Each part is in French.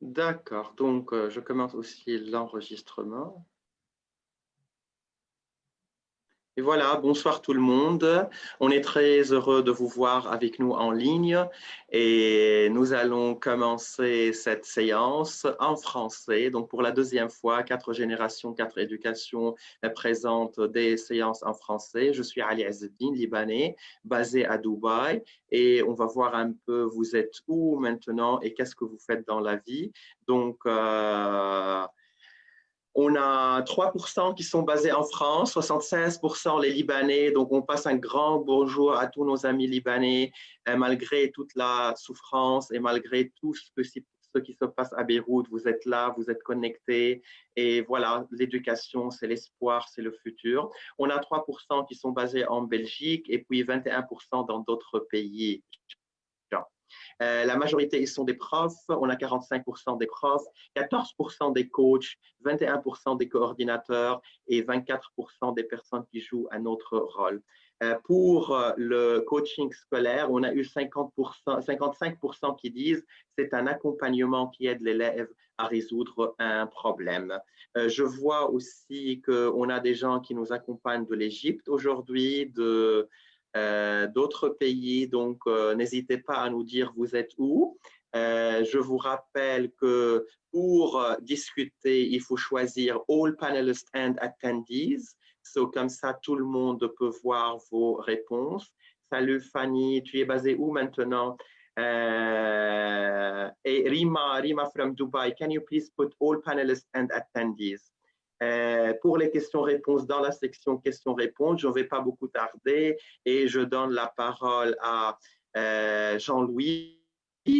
D'accord, donc je commence aussi l'enregistrement. Et voilà, bonsoir tout le monde. On est très heureux de vous voir avec nous en ligne et nous allons commencer cette séance en français. Donc pour la deuxième fois, 4 générations, 4 éducations présentent des séances en français. Je suis Ali Azzeddine, libanais, basé à Dubaï et on va voir un peu vous êtes où maintenant et qu'est-ce que vous faites dans la vie. Donc, on a 3% qui sont basés en France, 76% les Libanais. Donc, on passe un grand bonjour à tous nos amis libanais, malgré toute la souffrance et malgré tout ce qui se passe à Beyrouth. Vous êtes là, vous êtes connectés. Et voilà, l'éducation, c'est l'espoir, c'est le futur. On a 3% qui sont basés en Belgique et puis 21% dans d'autres pays. La majorité, ils sont des profs. On a 45% des profs, 14% des coachs, 21% des coordinateurs et 24% des personnes qui jouent un autre rôle. Pour le coaching scolaire, on a eu 55% qui disent c'est un accompagnement qui aide l'élève à résoudre un problème. Je vois aussi qu'on a des gens qui nous accompagnent de l'Égypte aujourd'hui, d'autres pays. Donc, n'hésitez pas à nous dire vous êtes où. Je vous rappelle que pour discuter, il faut choisir All Panelists and Attendees. So, comme ça, tout le monde peut voir vos réponses. Salut Fanny, tu es basée où maintenant? Et Rima from Dubai, can you please put all panelists and attendees? Pour les questions-réponses, dans la section questions-réponses, je ne vais pas beaucoup tarder et je donne la parole à Jean-Louis.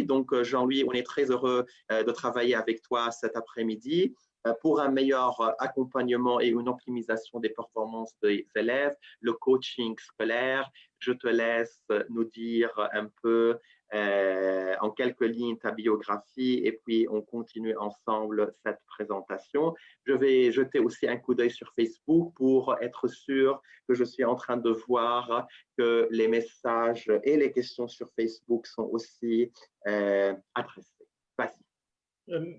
Donc, Jean-Louis, on est très heureux de travailler avec toi cet après-midi pour un meilleur accompagnement et une optimisation des performances des élèves, le coaching scolaire. Je te laisse nous dire un peu en quelques lignes ta biographie et puis on continue ensemble cette présentation. Je vais jeter aussi un coup d'œil sur Facebook pour être sûr que je suis en train de voir que les messages et les questions sur Facebook sont aussi adressés. Vas-y.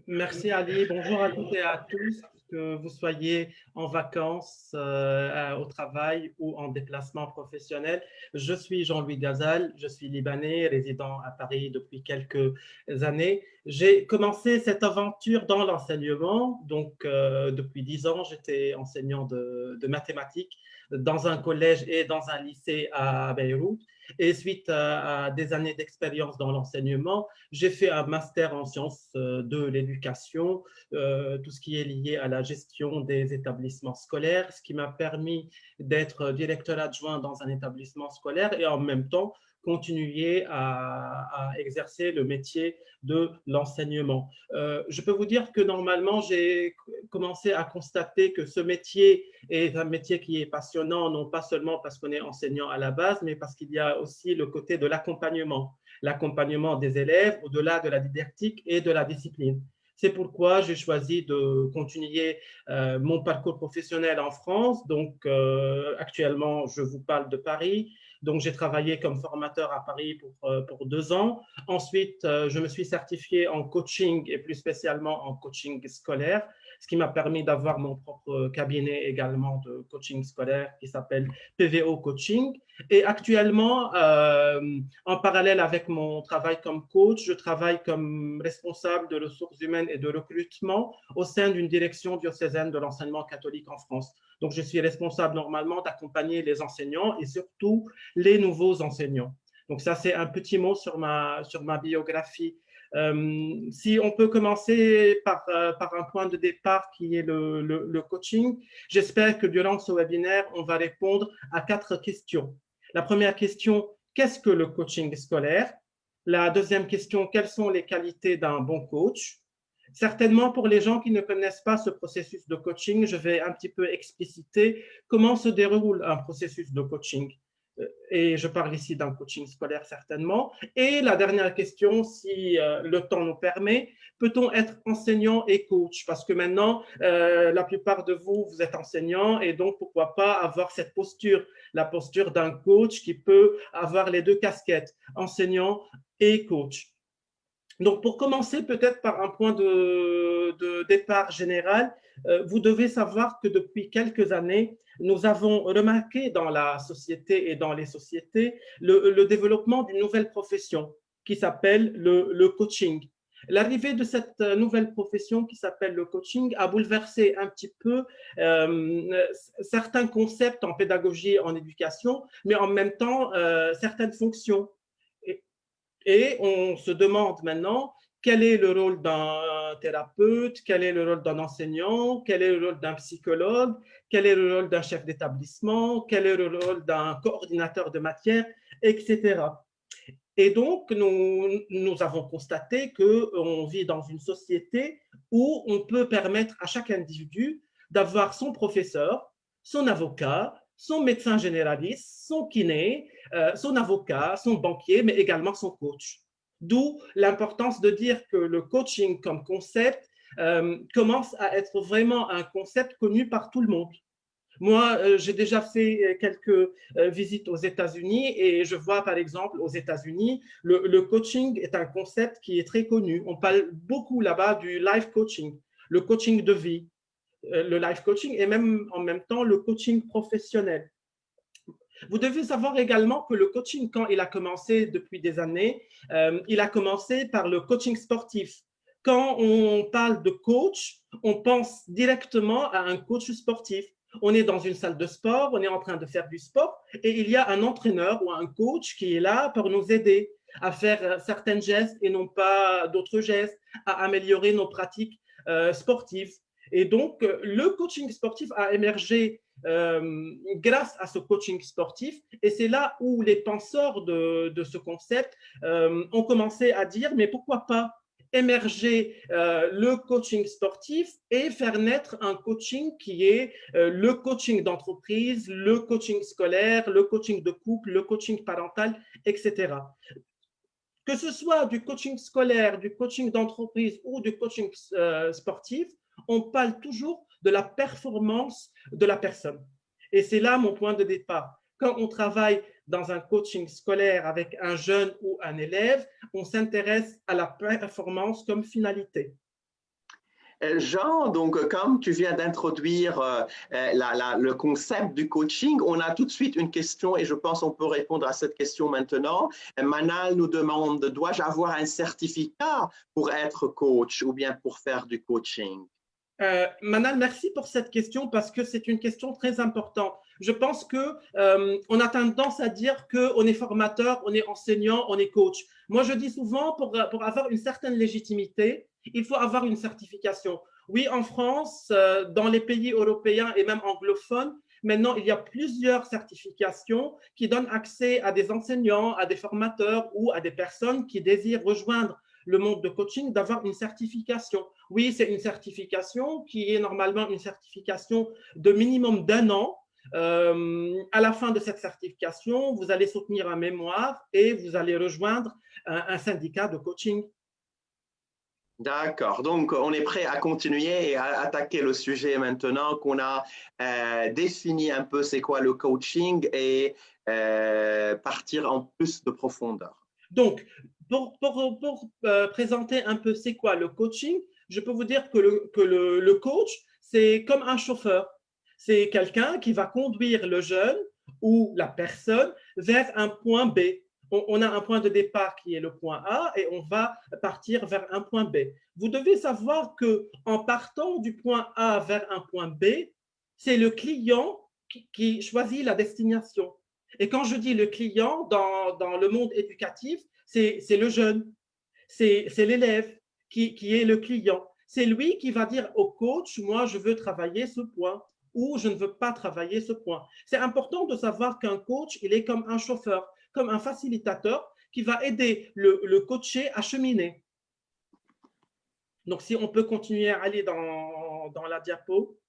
Merci Ali, bonjour à toutes et à tous, que vous soyez en vacances, au travail ou en déplacement professionnel. Je suis Jean-Louis Gazal, je suis libanais, résident à Paris depuis quelques années. J'ai commencé cette aventure dans l'enseignement, donc depuis 10 ans, j'étais enseignant de mathématiques dans un collège et dans un lycée à Beyrouth. Et suite à des années d'expérience dans l'enseignement, j'ai fait un master en sciences de l'éducation, tout ce qui est lié à la gestion des établissements scolaires, ce qui m'a permis d'être directeur adjoint dans un établissement scolaire et en même temps continuer à exercer le métier de l'enseignement. Je peux vous dire que normalement, j'ai commencé à constater que ce métier est un métier qui est passionnant, non pas seulement parce qu'on est enseignant à la base, mais parce qu'il y a aussi le côté de l'accompagnement des élèves au-delà de la didactique et de la discipline. C'est pourquoi j'ai choisi de continuer mon parcours professionnel en France. Donc, actuellement, je vous parle de Paris. Donc, j'ai travaillé comme formateur à Paris pour 2 ans. Ensuite, je me suis certifié en coaching et plus spécialement en coaching scolaire, ce qui m'a permis d'avoir mon propre cabinet également de coaching scolaire qui s'appelle PVO Coaching. Et actuellement, en parallèle avec mon travail comme coach, je travaille comme responsable de ressources humaines et de recrutement au sein d'une direction diocésaine de l'enseignement catholique en France. Donc, je suis responsable normalement d'accompagner les enseignants et surtout les nouveaux enseignants. Donc, ça, c'est un petit mot sur ma biographie. Si on peut commencer par un point de départ qui est le coaching, j'espère que durant ce webinaire, on va répondre à 4 questions. La première question, qu'est-ce que le coaching scolaire? La deuxième question, quelles sont les qualités d'un bon coach? Certainement, pour les gens qui ne connaissent pas ce processus de coaching, je vais un petit peu expliciter comment se déroule un processus de coaching. Et je parle ici d'un coaching scolaire certainement. Et la dernière question, si le temps nous permet, peut-on être enseignant et coach? Parce que maintenant, la plupart de vous, vous êtes enseignants et donc pourquoi pas avoir cette posture, la posture d'un coach qui peut avoir les 2 casquettes, enseignant et coach. Donc, pour commencer, peut-être par un point de départ général, vous devez savoir que depuis quelques années, nous avons remarqué dans la société et dans les sociétés le développement d'une nouvelle profession qui s'appelle le coaching. L'arrivée de cette nouvelle profession qui s'appelle le coaching a bouleversé un petit peu certains concepts en pédagogie, en éducation, mais en même temps certaines fonctions. Et on se demande maintenant quel est le rôle d'un thérapeute, quel est le rôle d'un enseignant, quel est le rôle d'un psychologue, quel est le rôle d'un chef d'établissement, quel est le rôle d'un coordinateur de matière, etc. Et donc, nous avons constaté qu'on vit dans une société où on peut permettre à chaque individu d'avoir son professeur, son avocat, son médecin généraliste, son kiné, son avocat, son banquier, mais également son coach. D'où l'importance de dire que le coaching comme concept commence à être vraiment un concept connu par tout le monde. Moi, j'ai déjà fait quelques visites aux États-Unis et je vois par exemple aux États-Unis, le coaching est un concept qui est très connu. On parle beaucoup là-bas du life coaching, le coaching de vie, le life coaching et même en même temps le coaching professionnel. Vous devez savoir également que le coaching, quand il a commencé depuis des années, il a commencé par le coaching sportif. Quand on parle de coach, on pense directement à un coach sportif. On est dans une salle de sport, on est en train de faire du sport et il y a un entraîneur ou un coach qui est là pour nous aider à faire certains gestes et non pas d'autres gestes, à améliorer nos pratiques sportives. Et donc, le coaching sportif a émergé grâce à ce coaching sportif. Et c'est là où les penseurs de ce concept ont commencé à dire, mais pourquoi pas émerger le coaching sportif et faire naître un coaching qui est le coaching d'entreprise, le coaching scolaire, le coaching de couple, le coaching parental, etc. Que ce soit du coaching scolaire, du coaching d'entreprise ou du coaching sportif, on parle toujours de la performance de la personne. Et c'est là mon point de départ. Quand on travaille dans un coaching scolaire avec un jeune ou un élève, on s'intéresse à la performance comme finalité. Jean, donc comme tu viens d'introduire le concept du coaching, on a tout de suite une question et je pense qu'on peut répondre à cette question maintenant. Manal nous demande, dois-je avoir un certificat pour être coach ou bien pour faire du coaching? Manal, merci pour cette question parce que c'est une question très importante. Je pense que on a tendance à dire qu'on est formateur, on est enseignant, on est coach. Moi, je dis souvent, pour avoir une certaine légitimité, il faut avoir une certification. Oui, en France, dans les pays européens et même anglophones, maintenant, il y a plusieurs certifications qui donnent accès à des enseignants, à des formateurs ou à des personnes qui désirent rejoindre le monde de coaching d'avoir une certification. Oui, c'est une certification qui est normalement une certification de minimum d'un an. À la fin de cette certification, vous allez soutenir un mémoire et vous allez rejoindre un syndicat de coaching. D'accord. Donc, on est prêt à continuer et à attaquer le sujet maintenant qu'on a défini un peu c'est quoi le coaching et partir en plus de profondeur. Donc, pour présenter un peu c'est quoi le coaching, je peux vous dire que le coach, c'est comme un chauffeur. C'est quelqu'un qui va conduire le jeune ou la personne vers un point B. On a un point de départ qui est le point A et on va partir vers un point B. Vous devez savoir que en partant du point A vers un point B, c'est le client qui choisit la destination. Et quand je dis le client dans le monde éducatif, c'est le jeune, c'est l'élève qui est le client. C'est lui qui va dire au coach, moi, je veux travailler ce point ou je ne veux pas travailler ce point. C'est important de savoir qu'un coach, il est comme un chauffeur, comme un facilitateur qui va aider le coaché à cheminer. Donc, si on peut continuer à aller dans la diapo.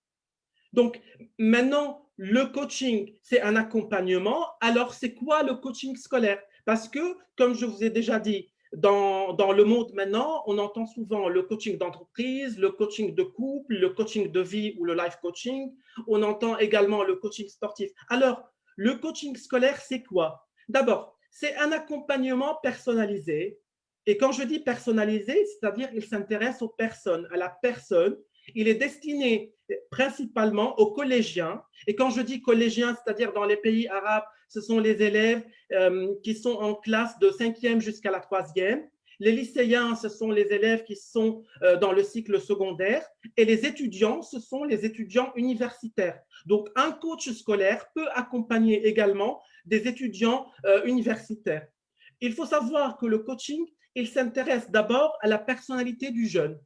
Donc, maintenant, le coaching, c'est un accompagnement. Alors, c'est quoi le coaching scolaire? Parce que, comme je vous ai déjà dit, dans le monde maintenant, on entend souvent le coaching d'entreprise, le coaching de couple, le coaching de vie ou le life coaching. On entend également le coaching sportif. Alors, le coaching scolaire, c'est quoi? D'abord, c'est un accompagnement personnalisé Et quand je dis personnalisé, c'est-à-dire il s'intéresse aux personnes, à la personne. Il est destiné principalement aux collégiens. Et quand je dis collégiens, c'est-à-dire dans les pays arabes, ce sont les élèves qui sont en classe de 5e jusqu'à la 3e. Les lycéens, ce sont les élèves qui sont dans le cycle secondaire. Et les étudiants, ce sont les étudiants universitaires. Donc, un coach scolaire peut accompagner également des étudiants universitaires. Il faut savoir que le coaching, il s'intéresse d'abord à la personnalité du jeune.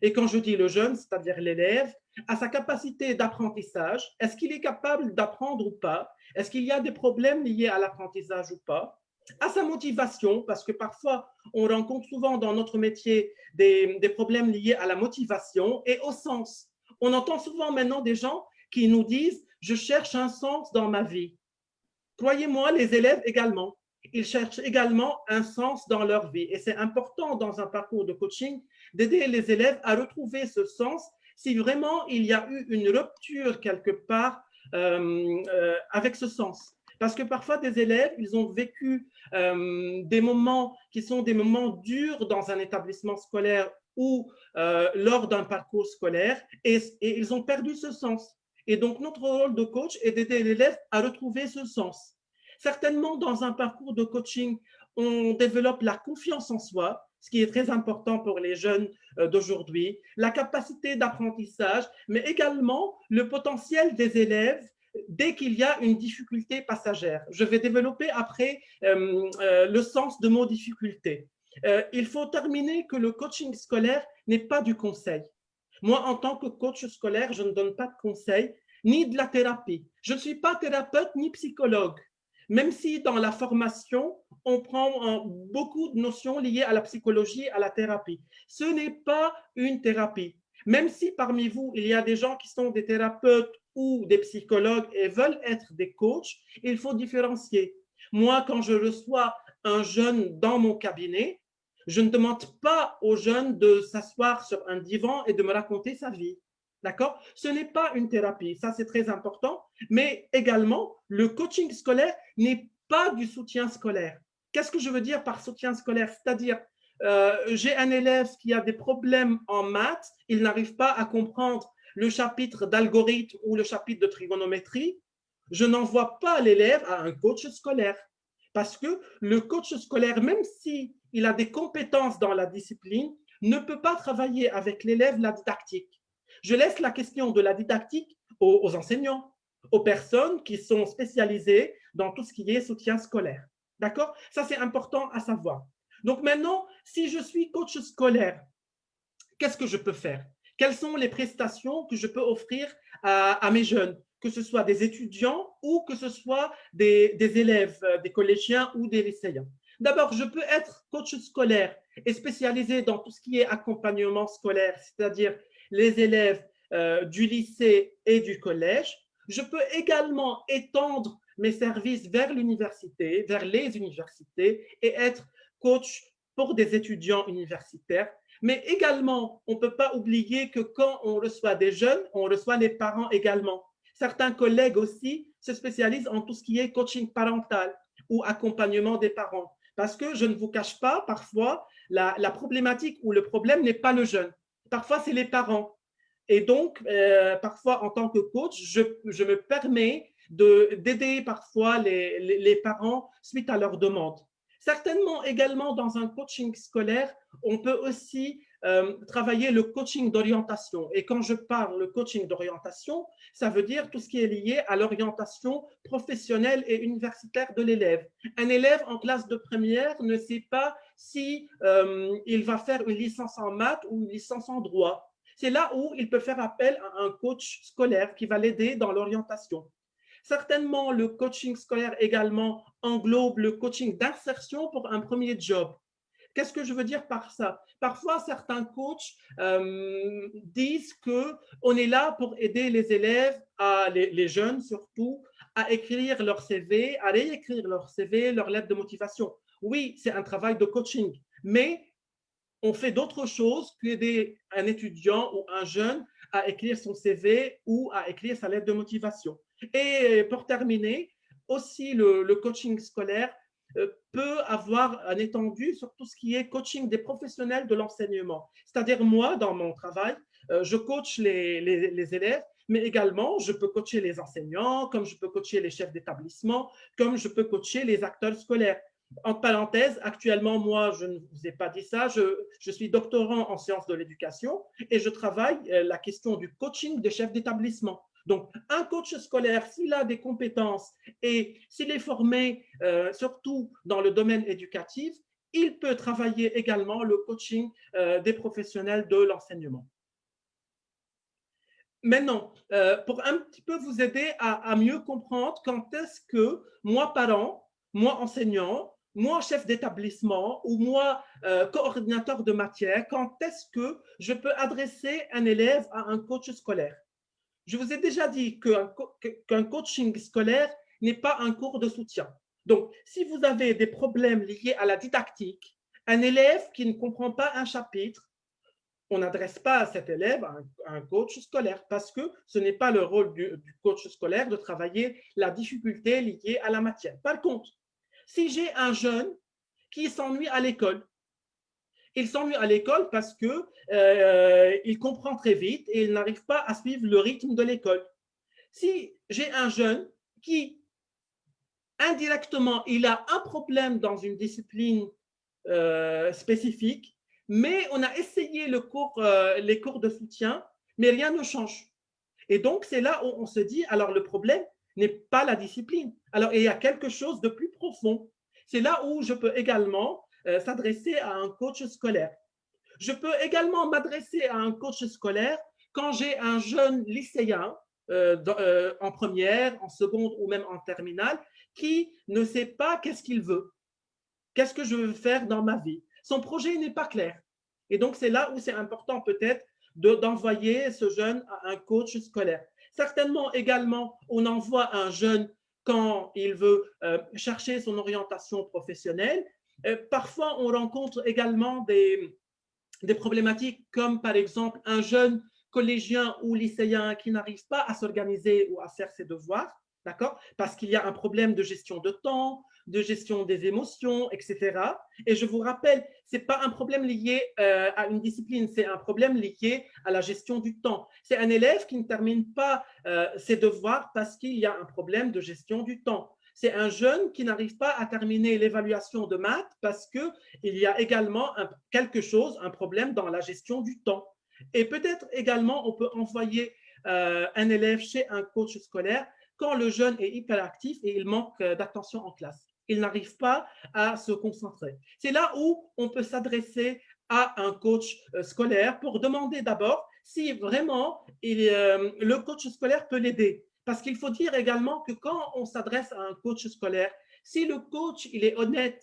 Et quand je dis le jeune, c'est-à-dire l'élève, à sa capacité d'apprentissage, est-ce qu'il est capable d'apprendre ou pas? Est-ce qu'il y a des problèmes liés à l'apprentissage ou pas? À sa motivation, parce que parfois, on rencontre souvent dans notre métier des problèmes liés à la motivation et au sens. On entend souvent maintenant des gens qui nous disent « je cherche un sens dans ma vie ». Croyez-moi, les élèves également. Ils cherchent également un sens dans leur vie. Et c'est important dans un parcours de coaching d'aider les élèves à retrouver ce sens si vraiment il y a eu une rupture quelque part avec ce sens. Parce que parfois, des élèves, ils ont vécu des moments qui sont des moments durs dans un établissement scolaire ou lors d'un parcours scolaire et ils ont perdu ce sens. Et donc, notre rôle de coach est d'aider l'élève à retrouver ce sens. Certainement, dans un parcours de coaching, on développe la confiance en soi, ce qui est très important pour les jeunes d'aujourd'hui, la capacité d'apprentissage, mais également le potentiel des élèves dès qu'il y a une difficulté passagère. Je vais développer après le sens de mot difficulté. Il faut terminer que le coaching scolaire n'est pas du conseil. Moi, en tant que coach scolaire, je ne donne pas de conseils ni de la thérapie. Je ne suis pas thérapeute ni psychologue, même si dans la formation, on prend beaucoup de notions liées à la psychologie, à la thérapie. Ce n'est pas une thérapie. Même si parmi vous, il y a des gens qui sont des thérapeutes ou des psychologues et veulent être des coachs, il faut différencier. Moi, quand je reçois un jeune dans mon cabinet, je ne demande pas aux jeunes de s'asseoir sur un divan et de me raconter sa vie. D'accord? Ce n'est pas une thérapie, ça c'est très important, mais également, le coaching scolaire n'est pas du soutien scolaire. Qu'est-ce que je veux dire par soutien scolaire? C'est-à-dire, j'ai un élève qui a des problèmes en maths, il n'arrive pas à comprendre le chapitre d'algorithme ou le chapitre de trigonométrie, je n'envoie pas l'élève à un coach scolaire. Parce que le coach scolaire, même s'il a des compétences dans la discipline, ne peut pas travailler avec l'élève la didactique. Je laisse la question de la didactique aux enseignants, aux personnes qui sont spécialisées dans tout ce qui est soutien scolaire. D'accord? Ça, c'est important à savoir. Donc maintenant, si je suis coach scolaire, qu'est-ce que je peux faire? Quelles sont les prestations que je peux offrir à mes jeunes, que ce soit des étudiants ou que ce soit des élèves, des collégiens ou des lycéens? D'abord, je peux être coach scolaire et spécialisé dans tout ce qui est accompagnement scolaire, c'est-à-dire les élèves du lycée et du collège. Je peux également étendre mes services vers l'université, vers les universités et être coach pour des étudiants universitaires. Mais également, on ne peut pas oublier que quand on reçoit des jeunes, on reçoit les parents également. Certains collègues aussi se spécialisent en tout ce qui est coaching parental ou accompagnement des parents. Parce que je ne vous cache pas, parfois, la problématique ou le problème n'est pas le jeune. Parfois, c'est les parents. Et donc, parfois, en tant que coach, je me permets d'aider parfois les parents suite à leurs demandes. Certainement, également, dans un coaching scolaire, on peut aussi travailler le coaching d'orientation. Et quand je parle de coaching d'orientation, ça veut dire tout ce qui est lié à l'orientation professionnelle et universitaire de l'élève. Un élève en classe de première ne sait pas si il va faire une licence en maths ou une licence en droit. C'est là où il peut faire appel à un coach scolaire qui va l'aider dans l'orientation. Certainement, le coaching scolaire également englobe le coaching d'insertion pour un premier job. Qu'est-ce que je veux dire par ça? Parfois, certains coachs disent qu'on est là pour aider les élèves, les jeunes surtout, à écrire leur CV, à réécrire leur CV, leur lettre de motivation. Oui, c'est un travail de coaching, mais on fait d'autres choses qu'aider un étudiant ou un jeune à écrire son CV ou à écrire sa lettre de motivation. Et pour terminer, aussi le coaching scolaire peut avoir un étendu sur tout ce qui est coaching des professionnels de l'enseignement. C'est-à-dire moi, dans mon travail, je coach les élèves, mais également je peux coacher les enseignants, comme je peux coacher les chefs d'établissement, comme je peux coacher les acteurs scolaires. En parenthèse, actuellement, moi, je ne vous ai pas dit ça, je suis doctorant en sciences de l'éducation et je travaille la question du coaching des chefs d'établissement. Donc, un coach scolaire, s'il a des compétences et s'il est formé surtout dans le domaine éducatif, il peut travailler également le coaching des professionnels de l'enseignement. Maintenant, pour un petit peu vous aider à mieux comprendre quand est-ce que moi, parent, moi, enseignant, moi, chef d'établissement ou moi, coordinateur de matière, quand est-ce que je peux adresser un élève à un coach scolaire? Je vous ai déjà dit qu'un coaching scolaire n'est pas un cours de soutien. Donc, si vous avez des problèmes liés à la didactique, un élève qui ne comprend pas un chapitre, on n'adresse pas à cet élève un coach scolaire parce que ce n'est pas le rôle du coach scolaire de travailler la difficulté liée à la matière. Par contre, si j'ai un jeune qui s'ennuie à l'école, il s'ennuie à l'école parce qu'il comprend très vite et il n'arrive pas à suivre le rythme de l'école. Si j'ai un jeune qui, indirectement, il a un problème dans une discipline spécifique, mais on a essayé les cours de soutien, mais rien ne change. Et donc, c'est là où on se dit, alors le problème n'est pas la discipline. Alors, il y a quelque chose de plus profond. C'est là où je peux également s'adresser à un coach scolaire. Je peux également m'adresser à un coach scolaire quand j'ai un jeune lycéen en première, en seconde ou même en terminale qui ne sait pas qu'est-ce qu'il veut. Qu'est-ce que je veux faire dans ma vie? Son projet n'est pas clair. Et donc, c'est là où c'est important peut-être d'envoyer ce jeune à un coach scolaire. Certainement également, on envoie un jeune quand il veut chercher son orientation professionnelle. Parfois, on rencontre également des problématiques comme par exemple un jeune collégien ou lycéen qui n'arrive pas à s'organiser ou à faire ses devoirs, d'accord? Parce qu'il y a un problème de gestion de temps, de gestion des émotions, etc. Et je vous rappelle, ce n'est pas un problème lié à une discipline, c'est un problème lié à la gestion du temps. C'est un élève qui ne termine pas ses devoirs parce qu'il y a un problème de gestion du temps. C'est un jeune qui n'arrive pas à terminer l'évaluation de maths parce qu'il y a également quelque chose, un problème dans la gestion du temps. Et peut-être également, on peut envoyer un élève chez un coach scolaire quand le jeune est hyperactif et il manque d'attention en classe. Il n'arrive pas à se concentrer. C'est là où on peut s'adresser à un coach scolaire pour demander d'abord si vraiment le coach scolaire peut l'aider. Parce qu'il faut dire également que quand on s'adresse à un coach scolaire, si le coach il est honnête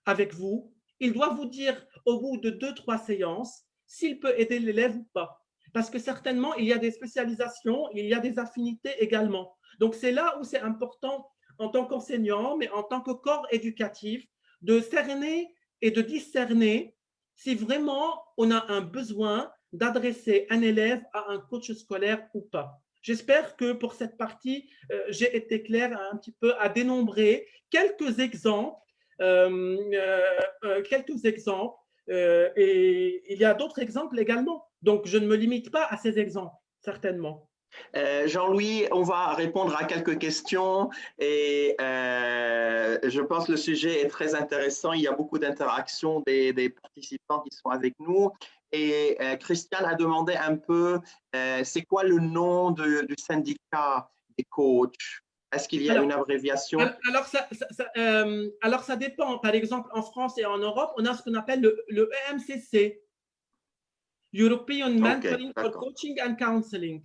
avec vous, il doit vous dire au bout de 2-3 séances s'il peut aider l'élève ou pas. Parce que certainement, il y a des spécialisations, il y a des affinités également. Donc, c'est là où c'est important en tant qu'enseignant, mais en tant que corps éducatif, de cerner et de discerner si vraiment on a un besoin d'adresser un élève à un coach scolaire ou pas. J'espère que pour cette partie, j'ai été clair un petit peu à dénombrer quelques exemples, et il y a d'autres exemples également. Donc, je ne me limite pas à ces exemples, certainement. Jean-Louis, on va répondre à quelques questions et je pense que le sujet est très intéressant. Il y a beaucoup d'interactions des participants qui sont avec nous. Et Christiane a demandé un peu, c'est quoi le nom du syndicat des coachs? Est-ce qu'il y a une abréviation? Alors, ça dépend. Par exemple, en France et en Europe, on a ce qu'on appelle le EMCC, European Mentoring for Coaching and Counseling.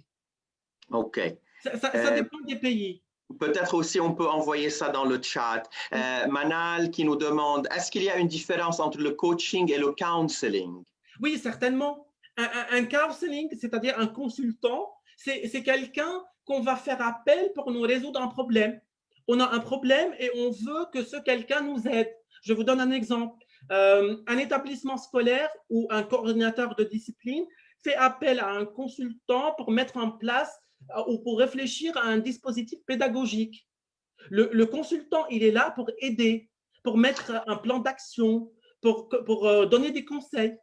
OK. Ça dépend des pays. Peut-être aussi on peut envoyer ça dans le chat. Manal qui nous demande, est-ce qu'il y a une différence entre le coaching et le counseling? Oui, certainement. Un counseling, c'est-à-dire un consultant, c'est quelqu'un qu'on va faire appel pour nous résoudre un problème. On a un problème et on veut que ce quelqu'un nous aide. Je vous donne un exemple. Un établissement scolaire ou un coordinateur de discipline fait appel à un consultant pour mettre en place ou pour réfléchir à un dispositif pédagogique. Le consultant, il est là pour aider pour mettre un plan d'action, pour donner des conseils.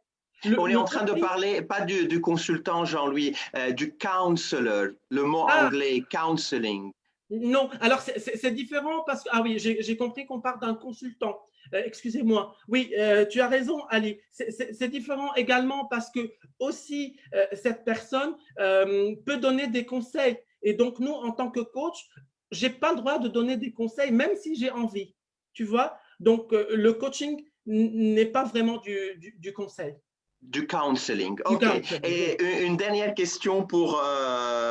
On est en train de parler, pas du consultant Jean-Louis, du counselor, le mot anglais, counseling. Non, alors c'est différent parce que, ah oui, j'ai compris qu'on parle d'un consultant. Excusez-moi. Oui, tu as raison, Ali. C'est différent également parce que aussi cette personne peut donner des conseils. Et donc, nous, en tant que coach, j'ai pas le droit de donner des conseils, même si j'ai envie. Tu vois? Donc, le coaching n'est pas vraiment du conseil. Du counseling, ok. Et une dernière question pour,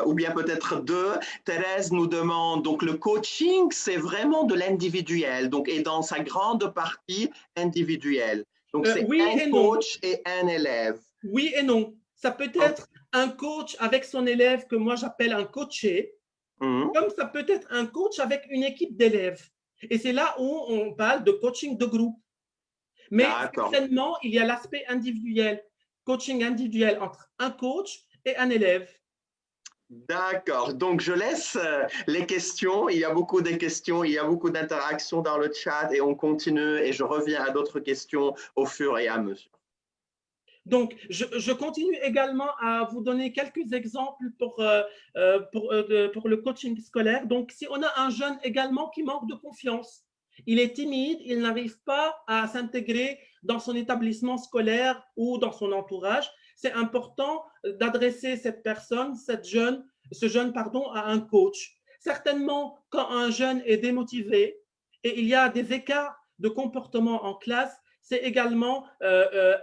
ou bien peut-être deux. Thérèse nous demande, donc le coaching, c'est vraiment de l'individuel, donc et dans sa grande partie individuelle. Donc c'est oui un et coach non. et un élève. Oui et non. Ça peut être un coach avec son élève que moi j'appelle un coaché, comme ça peut être un coach avec une équipe d'élèves. Et c'est là où on parle de coaching de groupe. Mais certainement, il y a l'aspect individuel, coaching individuel entre un coach et un élève. D'accord. Donc, je laisse les questions. Il y a beaucoup de questions, il y a beaucoup d'interactions dans le chat et on continue et je reviens à d'autres questions au fur et à mesure. Donc, je continue également à vous donner quelques exemples pour le coaching scolaire. Donc, si on a un jeune également qui manque de confiance, il est timide, il n'arrive pas à s'intégrer dans son établissement scolaire ou dans son entourage, c'est important d'adresser cette personne, ce jeune, pardon, à un coach. Certainement, quand un jeune est démotivé et il y a des écarts de comportement en classe, c'est également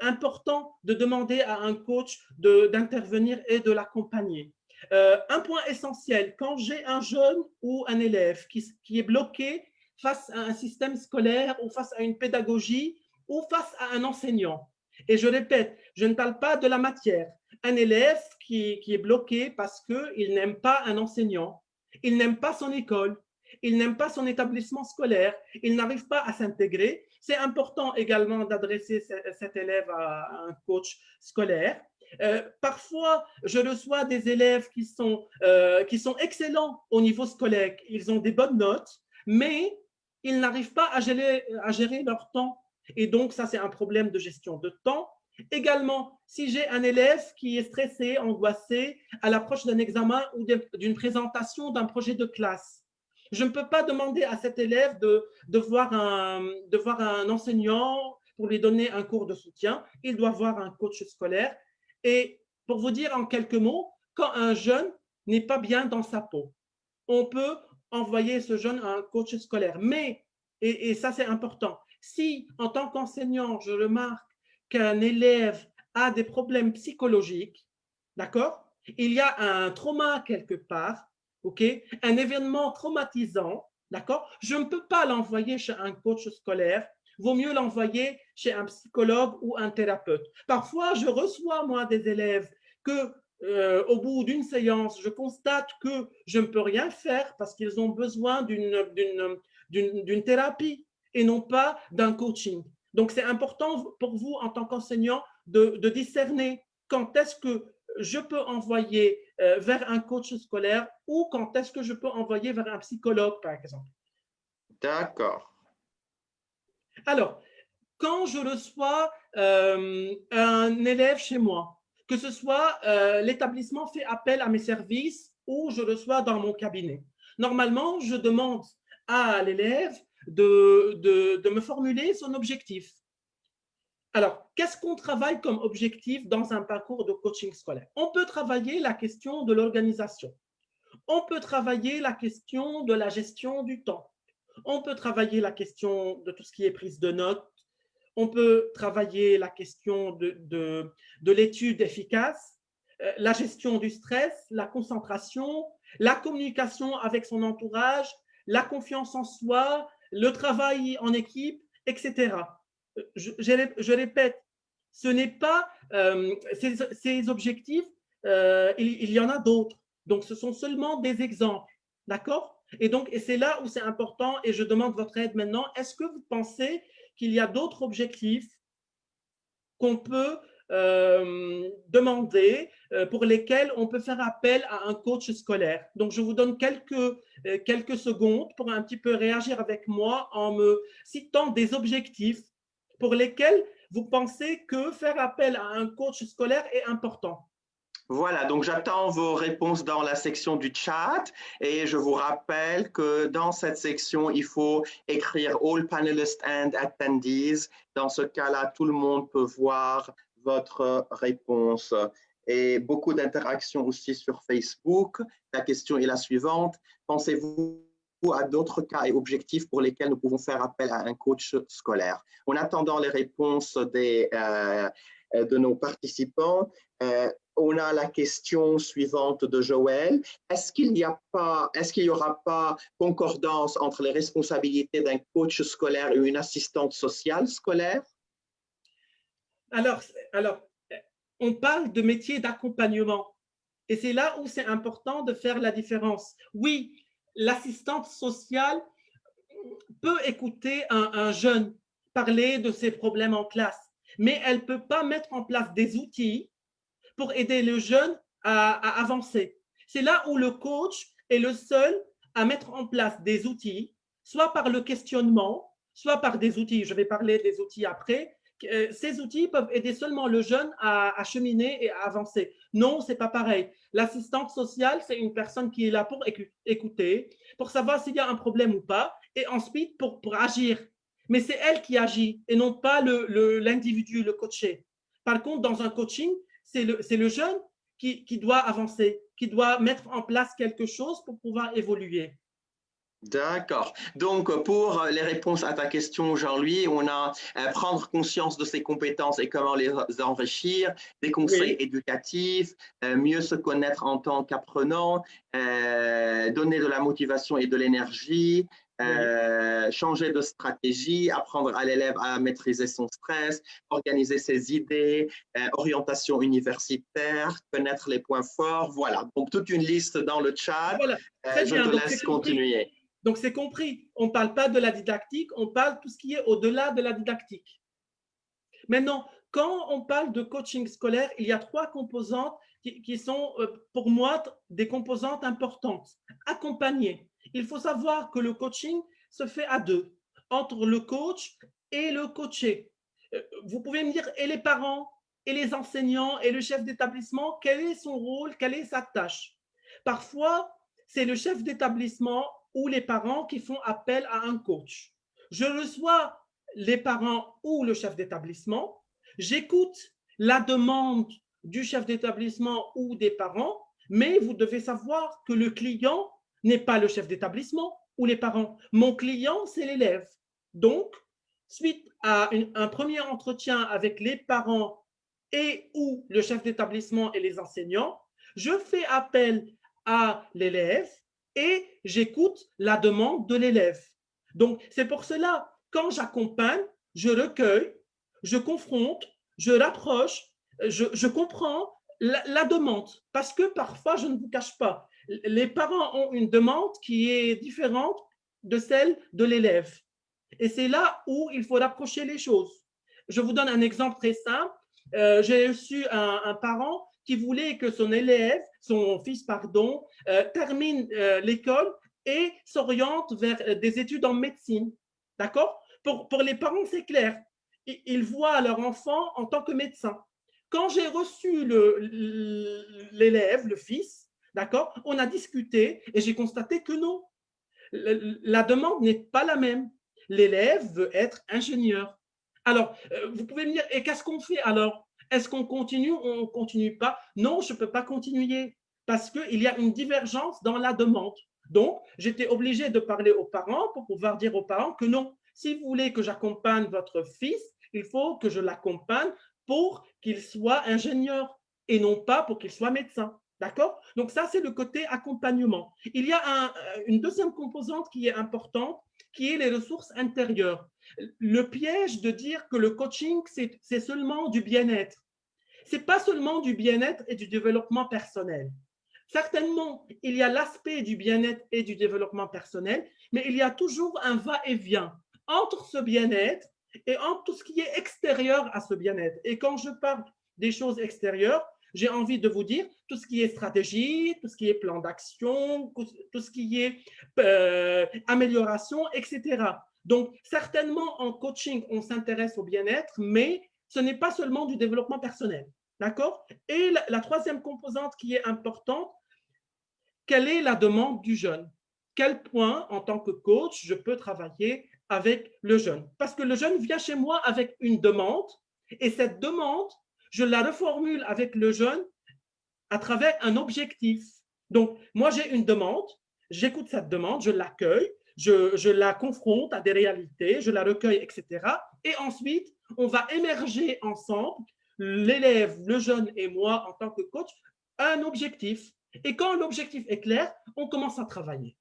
important de demander à un coach d'intervenir et de l'accompagner. Un point essentiel, quand j'ai un jeune ou un élève qui est bloqué face à un système scolaire ou face à une pédagogie ou face à un enseignant, et je répète, je ne parle pas de la matière, un élève qui est bloqué parce qu'il n'aime pas un enseignant, il n'aime pas son école, il n'aime pas son établissement scolaire, il n'arrive pas à s'intégrer, c'est important également d'adresser cet élève à un coach scolaire. Parfois, je reçois des élèves qui sont excellents au niveau scolaire, ils ont des bonnes notes, mais ils n'arrivent pas à gérer leur temps. Et donc, ça, c'est un problème de gestion de temps. Également, si j'ai un élève qui est stressé, angoissé à l'approche d'un examen ou d'une présentation d'un projet de classe, je ne peux pas demander à cet élève de voir un enseignant pour lui donner un cours de soutien. Il doit voir un coach scolaire. Et pour vous dire en quelques mots, quand un jeune n'est pas bien dans sa peau, on peut envoyer ce jeune à un coach scolaire. Mais, et ça c'est important, si en tant qu'enseignant, je remarque qu'un élève a des problèmes psychologiques, d'accord, il y a un trauma quelque part, ok, un événement traumatisant, d'accord, je ne peux pas l'envoyer chez un coach scolaire, vaut mieux l'envoyer chez un psychologue ou un thérapeute. Parfois, je reçois, moi, des élèves que au bout d'une séance, je constate que je ne peux rien faire parce qu'ils ont besoin d'une thérapie et non pas d'un coaching. Donc, c'est important pour vous, en tant qu'enseignant, de discerner quand est-ce que je peux envoyer vers un coach scolaire ou quand est-ce que je peux envoyer vers un psychologue, par exemple. D'accord. Alors, quand je reçois un élève chez moi, que ce soit l'établissement fait appel à mes services ou je reçois dans mon cabinet, normalement, je demande à l'élève de me formuler son objectif. Alors, qu'est-ce qu'on travaille comme objectif dans un parcours de coaching scolaire? On peut travailler la question de l'organisation. On peut travailler la question de la gestion du temps. On peut travailler la question de tout ce qui est prise de notes. On peut travailler la question de l'étude efficace, la gestion du stress, la concentration, la communication avec son entourage, la confiance en soi, le travail en équipe, etc. Je répète, ce n'est pas ces objectifs, il y en a d'autres. Donc, ce sont seulement des exemples. D'accord? Et c'est là où c'est important et je demande votre aide maintenant. Est-ce que vous pensez qu'il y a d'autres objectifs qu'on peut demandées pour lesquelles on peut faire appel à un coach scolaire. Donc, je vous donne quelques secondes pour un petit peu réagir avec moi en me citant des objectifs pour lesquels vous pensez que faire appel à un coach scolaire est important. Voilà, donc j'attends vos réponses dans la section du chat et je vous rappelle que dans cette section, il faut écrire All panelists and attendees. Dans ce cas-là, tout le monde peut voir votre réponse. Et beaucoup d'interactions aussi sur Facebook. La question est la suivante. Pensez-vous à d'autres cas et objectifs pour lesquels nous pouvons faire appel à un coach scolaire? En attendant les réponses de nos participants, on a la question suivante de Joël. Est-ce qu'il n'y aura pas concordance entre les responsabilités d'un coach scolaire et une assistante sociale scolaire? Alors, on parle de métier d'accompagnement et c'est là où c'est important de faire la différence. Oui, l'assistante sociale peut écouter un jeune parler de ses problèmes en classe, mais elle ne peut pas mettre en place des outils pour aider le jeune à avancer. C'est là où le coach est le seul à mettre en place des outils, soit par le questionnement, soit par des outils. Je vais parler des outils après. Ces outils peuvent aider seulement le jeune à cheminer et à avancer. Non, ce n'est pas pareil. L'assistante sociale, c'est une personne qui est là pour écouter, pour savoir s'il y a un problème ou pas, et ensuite pour agir. Mais c'est elle qui agit et non pas l'individu, le coaché. Par contre, dans un coaching, c'est le jeune qui doit avancer, qui doit mettre en place quelque chose pour pouvoir évoluer. D'accord. Donc, pour les réponses à ta question, Jean-Louis, on a prendre conscience de ses compétences et comment les enrichir, des conseils éducatifs, mieux se connaître en tant qu'apprenant, donner de la motivation et de l'énergie, changer de stratégie, apprendre à l'élève à maîtriser son stress, organiser ses idées, orientation universitaire, connaître les points forts. Voilà, donc toute une liste dans le chat. Voilà. Je te laisse continuer. Donc, c'est compris. On ne parle pas de la didactique, on parle de tout ce qui est au-delà de la didactique. Maintenant, quand on parle de coaching scolaire, il y a trois composantes qui sont, pour moi, des composantes importantes. Accompagner. Il faut savoir que le coaching se fait à deux, entre le coach et le coaché. Vous pouvez me dire, et les parents, et les enseignants, et le chef d'établissement, quel est son rôle, quelle est sa tâche? Parfois, c'est le chef d'établissement ou les parents qui font appel à un coach. Je reçois les parents ou le chef d'établissement, j'écoute la demande du chef d'établissement ou des parents, mais vous devez savoir que le client n'est pas le chef d'établissement ou les parents. Mon client, c'est l'élève. Donc, suite à un premier entretien avec les parents et ou le chef d'établissement et les enseignants, je fais appel à l'élève et j'écoute la demande de l'élève. Donc, c'est pour cela, quand j'accompagne, je recueille, je confronte, je rapproche, je comprends la demande. Parce que parfois, je ne vous cache pas, les parents ont une demande qui est différente de celle de l'élève. Et c'est là où il faut rapprocher les choses. Je vous donne un exemple très simple. J'ai reçu un parent qui voulait que son fils, termine l'école et s'oriente vers des études en médecine. D'accord? Pour les parents, c'est clair. Ils voient leur enfant en tant que médecin. Quand j'ai reçu l'élève, le fils, d'accord, on a discuté et j'ai constaté que non. La demande n'est pas la même. L'élève veut être ingénieur. Alors, vous pouvez me dire, et qu'est-ce qu'on fait alors? Est-ce qu'on continue ou on ne continue pas? Non, je ne peux pas continuer parce qu'il y a une divergence dans la demande. Donc, j'étais obligé de parler aux parents pour pouvoir dire aux parents que non, si vous voulez que j'accompagne votre fils, il faut que je l'accompagne pour qu'il soit ingénieur et non pas pour qu'il soit médecin. D'accord? Donc, ça, c'est le côté accompagnement. Il y a une deuxième composante qui est importante, qui est les ressources intérieures. Le piège de dire que le coaching, c'est seulement du bien-être. Ce n'est pas seulement du bien-être et du développement personnel. Certainement, il y a l'aspect du bien-être et du développement personnel, mais il y a toujours un va-et-vient entre ce bien-être et entre tout ce qui est extérieur à ce bien-être. Et quand je parle des choses extérieures, j'ai envie de vous dire tout ce qui est stratégie, tout ce qui est plan d'action, tout ce qui est amélioration, etc. Donc, certainement, en coaching, on s'intéresse au bien-être, mais ce n'est pas seulement du développement personnel. D'accord? Et la troisième composante qui est importante, quelle est la demande du jeune? Quel point, en tant que coach, je peux travailler avec le jeune? Parce que le jeune vient chez moi avec une demande et cette demande, je la reformule avec le jeune à travers un objectif. Donc, moi, j'ai une demande, j'écoute cette demande, je l'accueille, je la confronte à des réalités, je la recueille, etc. Et ensuite, on va émerger ensemble, l'élève, le jeune et moi, en tant que coach, un objectif. Et quand l'objectif est clair, on commence à travailler.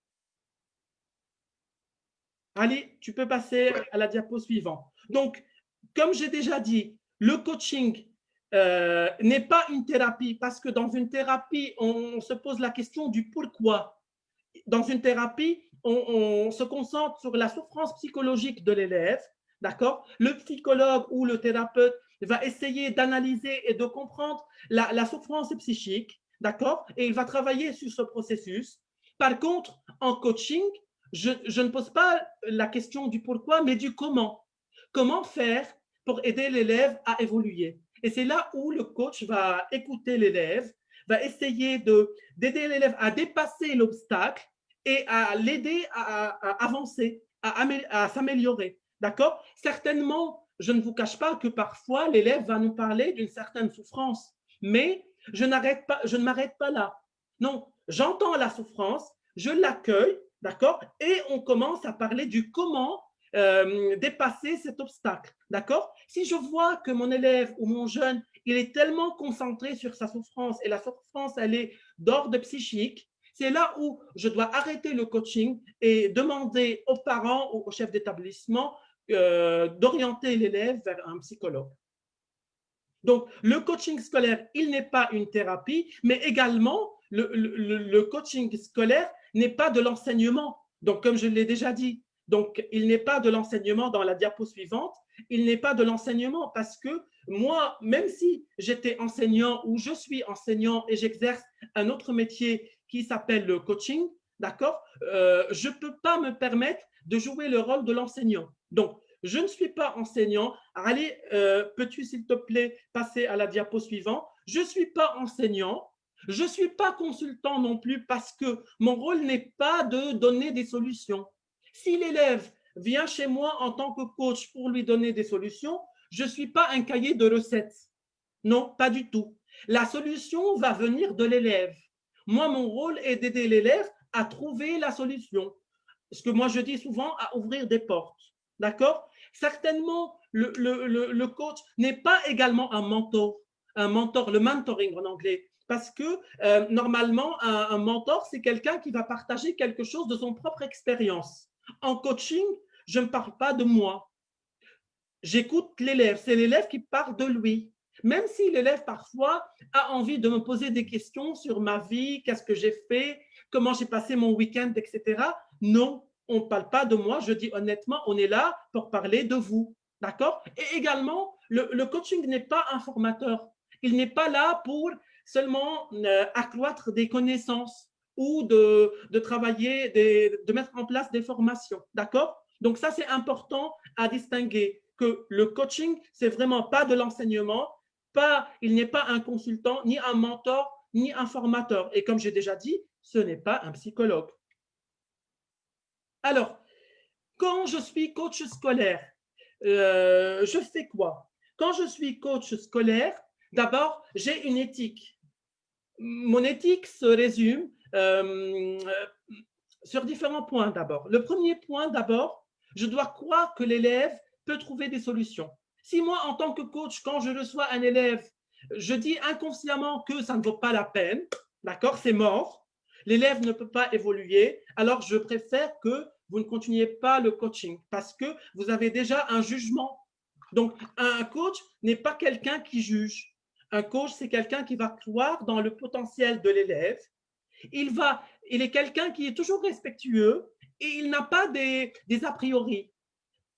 Ali, tu peux passer à la diapo suivante. Donc, comme j'ai déjà dit, le coaching n'est pas une thérapie parce que dans une thérapie, on se pose la question du pourquoi. Dans une thérapie, on se concentre sur la souffrance psychologique de l'élève, d'accord? Le psychologue ou le thérapeute va essayer d'analyser et de comprendre la souffrance psychique, d'accord? Et il va travailler sur ce processus. Par contre, en coaching, je ne pose pas la question du pourquoi, mais du comment. Comment faire pour aider l'élève à évoluer? Et c'est là où le coach va écouter l'élève, va essayer d'aider l'élève à dépasser l'obstacle et à l'aider à avancer, à s'améliorer. D'accord? Certainement, je ne vous cache pas que parfois l'élève va nous parler d'une certaine souffrance, mais je ne m'arrête pas là. Non, j'entends la souffrance, je l'accueille, d'accord? Et on commence à parler du comment dépasser cet obstacle, d'accord? Si je vois que mon élève ou mon jeune, il est tellement concentré sur sa souffrance et la souffrance, elle est d'ordre psychique, c'est là où je dois arrêter le coaching et demander aux parents ou au chef d'établissement d'orienter l'élève vers un psychologue. Donc, le coaching scolaire, il n'est pas une thérapie, mais également, le coaching scolaire n'est pas de l'enseignement. Donc, comme je l'ai déjà dit, donc, il n'est pas de l'enseignement dans la diapo suivante, il n'est pas de l'enseignement parce que moi, même si j'étais enseignant ou je suis enseignant et j'exerce un autre métier qui s'appelle le coaching, d'accord, je ne peux pas me permettre de jouer le rôle de l'enseignant. Donc, je ne suis pas enseignant. Allez, peux-tu s'il te plaît passer à la diapo suivante? Je ne suis pas enseignant. Je ne suis pas consultant non plus parce que mon rôle n'est pas de donner des solutions. Si l'élève vient chez moi en tant que coach pour lui donner des solutions, je ne suis pas un cahier de recettes. Non, pas du tout. La solution va venir de l'élève. Moi, mon rôle est d'aider l'élève à trouver la solution. Ce que moi, je dis souvent, à ouvrir des portes. D'accord? Certainement, le coach n'est pas également un mentor, le mentoring en anglais. Parce que normalement, un mentor, c'est quelqu'un qui va partager quelque chose de son propre expérience. En coaching, je ne parle pas de moi. J'écoute l'élève. C'est l'élève qui parle de lui. Même si l'élève parfois a envie de me poser des questions sur ma vie, qu'est-ce que j'ai fait, comment j'ai passé mon week-end, etc. Non, on ne parle pas de moi. Je dis honnêtement, on est là pour parler de vous. D'accord? Et également, le coaching n'est pas un formateur. Il n'est pas là pour seulement accroître des connaissances ou de travailler, de mettre en place des formations. D'accord? Donc ça, c'est important à distinguer que le coaching, c'est vraiment pas de l'enseignement, il n'est pas un consultant, ni un mentor, ni un formateur. Et comme j'ai déjà dit, ce n'est pas un psychologue. Alors, quand je suis coach scolaire, je fais quoi? Quand je suis coach scolaire, d'abord, j'ai une éthique. Mon éthique se résume sur différents points d'abord. Le premier point d'abord, je dois croire que l'élève peut trouver des solutions. Si moi, en tant que coach, quand je reçois un élève, je dis inconsciemment que ça ne vaut pas la peine, d'accord, c'est mort, l'élève ne peut pas évoluer, alors je préfère que vous ne continuiez pas le coaching parce que vous avez déjà un jugement. Donc, un coach n'est pas quelqu'un qui juge. Un coach, c'est quelqu'un qui va croire dans le potentiel de l'élève. Il est quelqu'un qui est toujours respectueux et il n'a pas des a priori.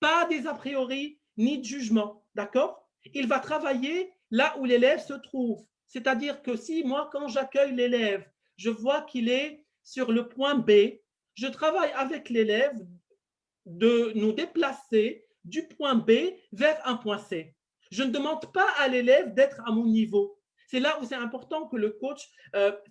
Pas des a priori ni de jugement, d'accord? Il va travailler là où l'élève se trouve. C'est-à-dire que si moi, quand j'accueille l'élève, je vois qu'il est sur le point B, je travaille avec l'élève de nous déplacer du point B vers un point C. Je ne demande pas à l'élève d'être à mon niveau. C'est là où c'est important que le coach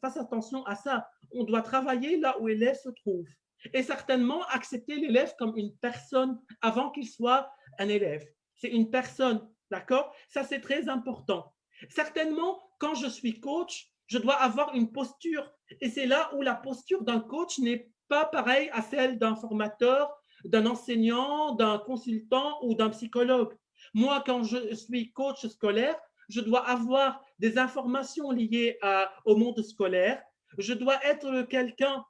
fasse attention à ça. On doit travailler là où l'élève se trouve. Et certainement accepter l'élève comme une personne avant qu'il soit un élève. C'est une personne, d'accord? Ça, c'est très important. Certainement, quand je suis coach, je dois avoir une posture. Et c'est là où la posture d'un coach n'est pas pareille à celle d'un formateur, d'un enseignant, d'un consultant ou d'un psychologue. Moi, quand je suis coach scolaire, je dois avoir des informations liées au monde scolaire. Je dois être quelqu'un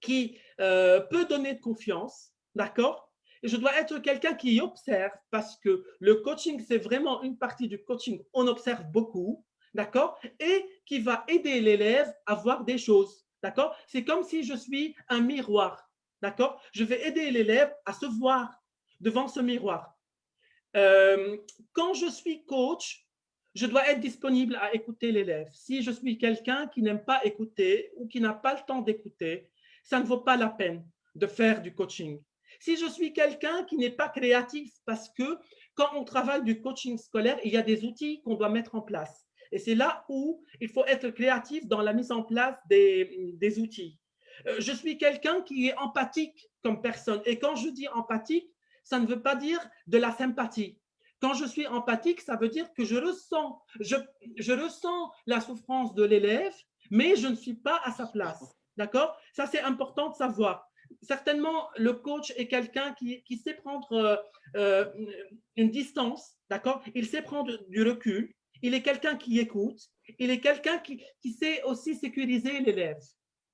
qui peut donner de confiance, d'accord? Et je dois être quelqu'un qui observe parce que le coaching, c'est vraiment une partie du coaching. On observe beaucoup, d'accord? Et qui va aider l'élève à voir des choses, d'accord? C'est comme si je suis un miroir, d'accord? Je vais aider l'élève à se voir devant ce miroir. Euh, Quand je suis coach, je dois être disponible à écouter l'élève. Si je suis quelqu'un qui n'aime pas écouter ou qui n'a pas le temps d'écouter, ça ne vaut pas la peine de faire du coaching. Si je suis quelqu'un qui n'est pas créatif, parce que quand on travaille du coaching scolaire, il y a des outils qu'on doit mettre en place. Et c'est là où il faut être créatif dans la mise en place des outils. Je suis quelqu'un qui est empathique comme personne. Et quand je dis empathique, ça ne veut pas dire de la sympathie. Quand je suis empathique, ça veut dire que je ressens la souffrance de l'élève, mais je ne suis pas à sa place. D'accord? Ça, c'est important de savoir. Certainement, le coach est quelqu'un qui sait prendre une distance, d'accord? Il sait prendre du recul. Il est quelqu'un qui écoute. Il est quelqu'un qui sait aussi sécuriser l'élève.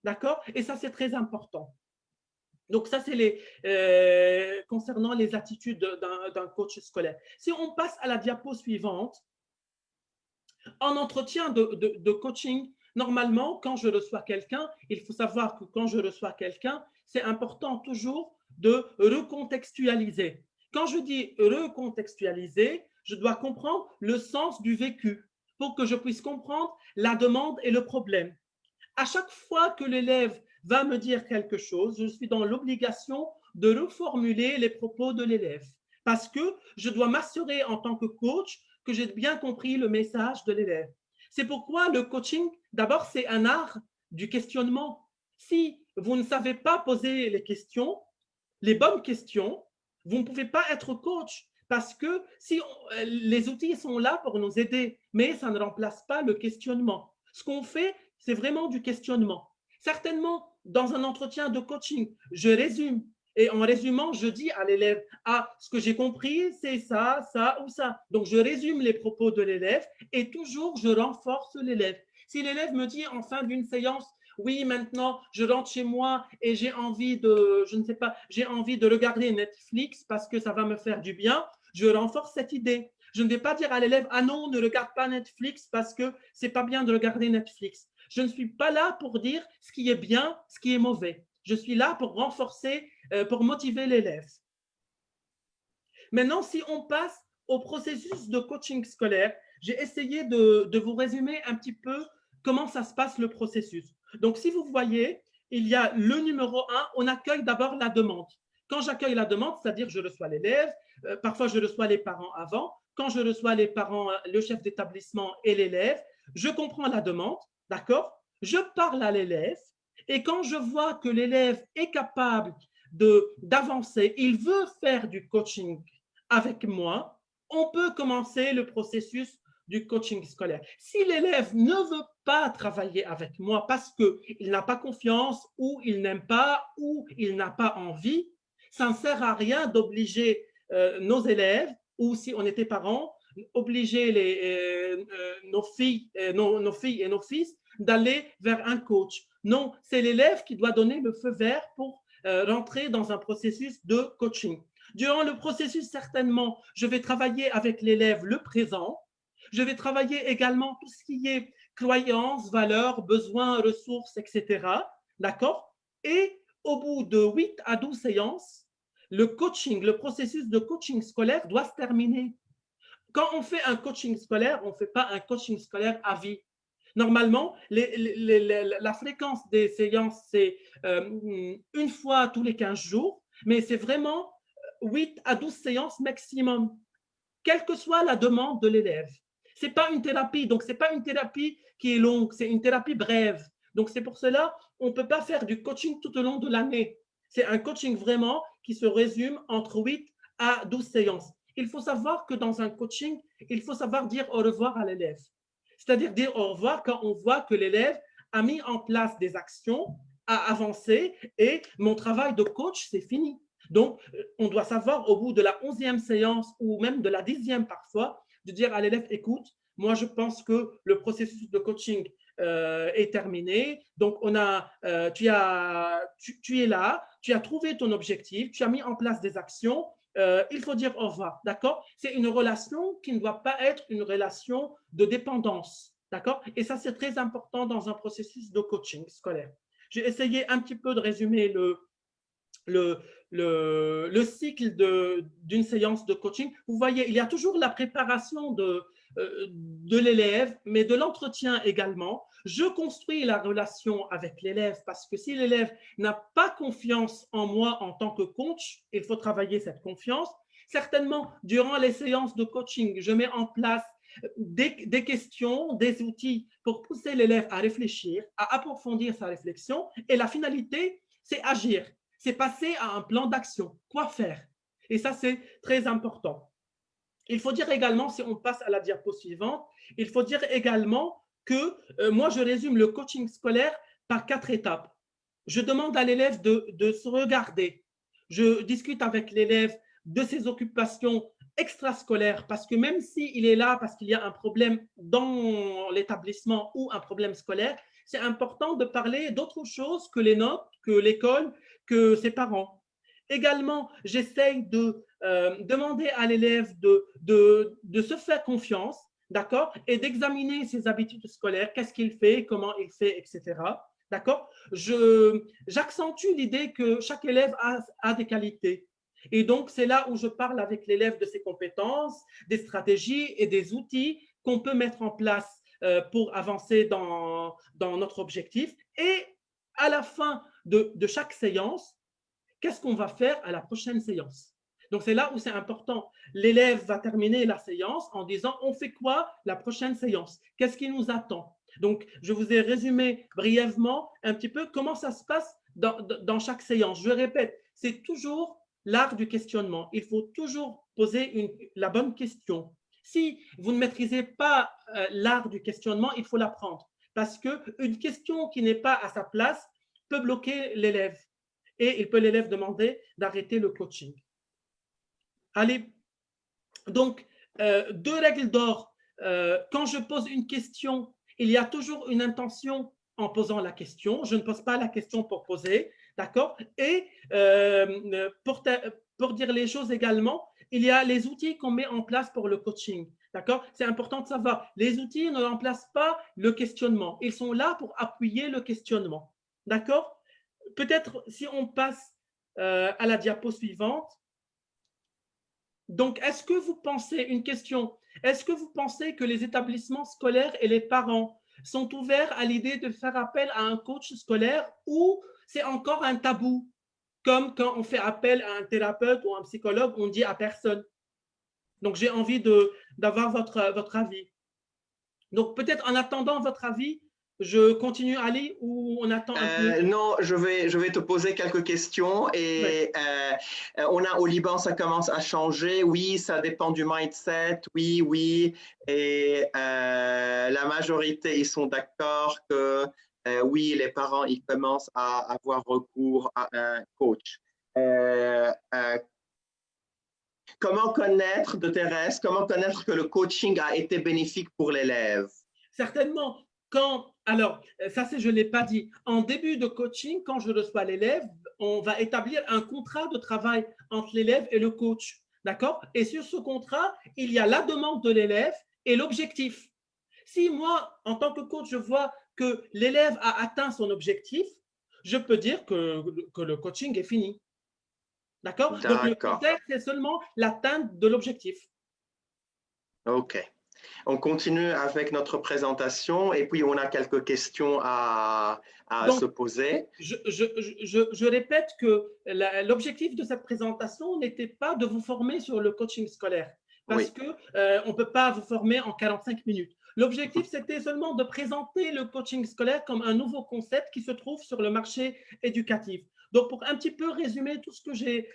D'accord? Et ça, c'est très important. Donc, ça, c'est concernant les attitudes d'un coach scolaire. Si on passe à la diapo suivante, en entretien de coaching, normalement, quand je reçois quelqu'un, il faut savoir que quand je reçois quelqu'un, c'est important toujours de recontextualiser. Quand je dis recontextualiser, je dois comprendre le sens du vécu pour que je puisse comprendre la demande et le problème. À chaque fois que l'élève va me dire quelque chose, je suis dans l'obligation de reformuler les propos de l'élève parce que je dois m'assurer en tant que coach que j'ai bien compris le message de l'élève. C'est pourquoi le coaching, d'abord, c'est un art du questionnement. Si vous ne savez pas poser les questions, les bonnes questions, vous ne pouvez pas être coach parce que si les outils sont là pour nous aider, mais ça ne remplace pas le questionnement. Ce qu'on fait, c'est vraiment du questionnement. Certainement, dans un entretien de coaching, je résume. Et en résumant, je dis à l'élève, ah, ce que j'ai compris, c'est ça, ça ou ça. Donc, je résume les propos de l'élève et toujours, je renforce l'élève. Si l'élève me dit en fin d'une séance, oui, maintenant, je rentre chez moi et j'ai envie de, je ne sais pas, j'ai envie de regarder Netflix parce que ça va me faire du bien, je renforce cette idée. Je ne vais pas dire à l'élève, ah non, ne regarde pas Netflix parce que c'est pas bien de regarder Netflix. Je ne suis pas là pour dire ce qui est bien, ce qui est mauvais. Je suis là pour renforcer, pour motiver l'élève. Maintenant, si on passe au processus de coaching scolaire, j'ai essayé de vous résumer un petit peu comment ça se passe le processus. Donc, si vous voyez, il y a le numéro 1, on accueille d'abord la demande. Quand j'accueille la demande, c'est-à-dire je reçois l'élève, parfois je reçois les parents avant. Quand je reçois les parents, le chef d'établissement et l'élève, je comprends la demande, d'accord? Je parle à l'élève et quand je vois que l'élève est capable d'avancer, il veut faire du coaching avec moi, on peut commencer le processus du coaching scolaire. Si l'élève ne veut pas travailler avec moi parce qu'il n'a pas confiance ou il n'aime pas ou il n'a pas envie, ça ne sert à rien d'obliger nos élèves ou si on était parents, obliger nos filles et nos fils d'aller vers un coach. Non, c'est l'élève qui doit donner le feu vert pour rentrer dans un processus de coaching. Durant le processus, certainement, je vais travailler avec l'élève le présent. Je vais travailler également tout ce qui est croyances, valeurs, besoins, ressources, etc. D'accord? Et au bout de 8 à 12 séances, le coaching, le processus de coaching scolaire doit se terminer. quand on fait un coaching scolaire, on ne fait pas un coaching scolaire à vie. Normalement, la fréquence des séances, c'est une fois tous les 15 jours, mais c'est vraiment 8 à 12 séances maximum, quelle que soit la demande de l'élève. Ce n'est pas une thérapie, donc ce n'est pas une thérapie qui est longue, c'est une thérapie brève. Donc c'est pour cela on ne peut pas faire du coaching tout au long de l'année. C'est un coaching vraiment qui se résume entre 8 à 12 séances. Il faut savoir que dans un coaching, il faut savoir dire au revoir à l'élève. C'est-à-dire dire au revoir quand on voit que l'élève a mis en place des actions, a avancé et mon travail de coach, c'est fini. Donc, on doit savoir au bout de la 11e séance ou même de la 10e parfois, de dire à l'élève, écoute, moi je pense que le processus de coaching est terminé. Donc, tu es là, tu as trouvé ton objectif, tu as mis en place des actions. Il faut dire au revoir, d'accord? C'est une relation qui ne doit pas être une relation de dépendance, d'accord? Et ça, c'est très important dans un processus de coaching scolaire. J'ai essayé un petit peu de résumer le, le cycle d'une séance de coaching. Vous voyez, il y a toujours la préparation de l'élève, mais de l'entretien également. Je construis la relation avec l'élève parce que si l'élève n'a pas confiance en moi en tant que coach, il faut travailler cette confiance. Certainement, durant les séances de coaching, je mets en place des questions, des outils pour pousser l'élève à réfléchir, à approfondir sa réflexion. Et la finalité, c'est agir, c'est passer à un plan d'action. Quoi faire? Et ça, c'est très important. Il faut dire également, si on passe à la diapo suivante, il faut dire également que moi, je résume le coaching scolaire par 4 étapes. Je demande à l'élève de se regarder. Je discute avec l'élève de ses occupations extrascolaires parce que même s'il est là parce qu'il y a un problème dans l'établissement ou un problème scolaire, c'est important de parler d'autre chose que les notes, que l'école, que ses parents. Également, j'essaye de demander à l'élève de se faire confiance, d'accord, et d'examiner ses habitudes scolaires, qu'est-ce qu'il fait, comment il fait, etc. D'accord? J'accentue l'idée que chaque élève a des qualités. Et donc, c'est là où je parle avec l'élève de ses compétences, des stratégies et des outils qu'on peut mettre en place pour avancer dans notre objectif. Et à la fin de chaque séance, qu'est-ce qu'on va faire à la prochaine séance? Donc, c'est là où c'est important. L'élève va terminer la séance en disant, on fait quoi la prochaine séance? Qu'est-ce qui nous attend? Donc, je vous ai résumé brièvement un petit peu comment ça se passe dans chaque séance. Je répète, c'est toujours l'art du questionnement. Il faut toujours poser la bonne question. Si vous ne maîtrisez pas l'art du questionnement, il faut l'apprendre. Parce qu'une question qui n'est pas à sa place peut bloquer l'élève. Et il peut l'élève demander d'arrêter le coaching. Allez, donc, 2 règles d'or. Quand je pose une question, il y a toujours une intention en posant la question. Je ne pose pas la question pour poser, d'accord? Et pour dire les choses également, il y a les outils qu'on met en place pour le coaching, d'accord? C'est important de savoir. Les outils ne remplacent pas le questionnement. Ils sont là pour appuyer le questionnement, d'accord? Peut-être si on passe à la diapo suivante. Donc, est-ce que vous pensez, une question, est-ce que vous pensez que les établissements scolaires et les parents sont ouverts à l'idée de faire appel à un coach scolaire ou c'est encore un tabou, comme quand on fait appel à un thérapeute ou un psychologue, on dit à personne. Donc, j'ai envie d'avoir votre avis. Donc, peut-être en attendant votre avis, je continue, Ali, ou on attend un peu? Non, je vais te poser quelques questions Ouais. et on a au Liban, ça commence à changer. Oui, ça dépend du mindset. Oui, oui. Et la majorité, ils sont d'accord que oui, les parents, ils commencent à avoir recours à un coach. Comment connaître de Thérèse, comment connaître que le coaching a été bénéfique pour l'élève? Certainement, alors, ça, je ne l'ai pas dit. En début de coaching, quand je reçois l'élève, on va établir un contrat de travail entre l'élève et le coach. D'accord? Et sur ce contrat, il y a la demande de l'élève et l'objectif. Si moi, en tant que coach, je vois que l'élève a atteint son objectif, je peux dire que le coaching est fini. D'accord? Donc, le D'accord. critère, c'est seulement l'atteinte de l'objectif. OK. On continue avec notre présentation et puis on a quelques questions à Donc, se poser. je répète que l'objectif de cette présentation n'était pas de vous former sur le coaching scolaire parce Oui. que on ne peut pas vous former en 45 minutes. L'objectif, c'était seulement de présenter le coaching scolaire comme un nouveau concept qui se trouve sur le marché éducatif. Donc, pour un petit peu résumer tout ce que j'ai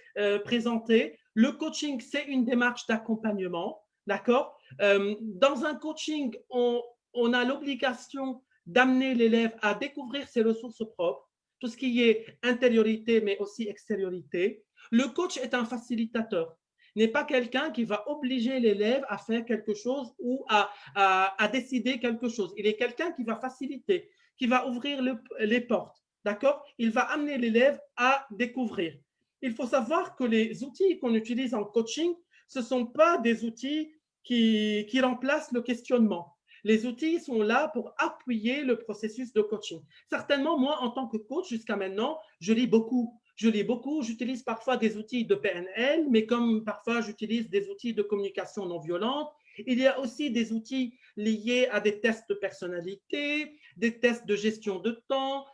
présenté, le coaching, c'est une démarche d'accompagnement, d'accord? Dans un coaching, on a l'obligation d'amener l'élève à découvrir ses ressources propres, tout ce qui est intériorité, mais aussi extériorité. Le coach est un facilitateur, n'est pas quelqu'un qui va obliger l'élève à faire quelque chose ou à décider quelque chose. Il est quelqu'un qui va faciliter, qui va ouvrir les portes, d'accord? Il va amener l'élève à découvrir. Il faut savoir que les outils qu'on utilise en coaching, ce ne sont pas des outils qui remplacent le questionnement. Les outils sont là pour appuyer le processus de coaching. Certainement, moi, en tant que coach, jusqu'à maintenant, je lis beaucoup. J'utilise parfois des outils de PNL, mais comme parfois j'utilise des outils de communication non violente. Il y a aussi des outils liés à des tests de personnalité, des tests de gestion de temps,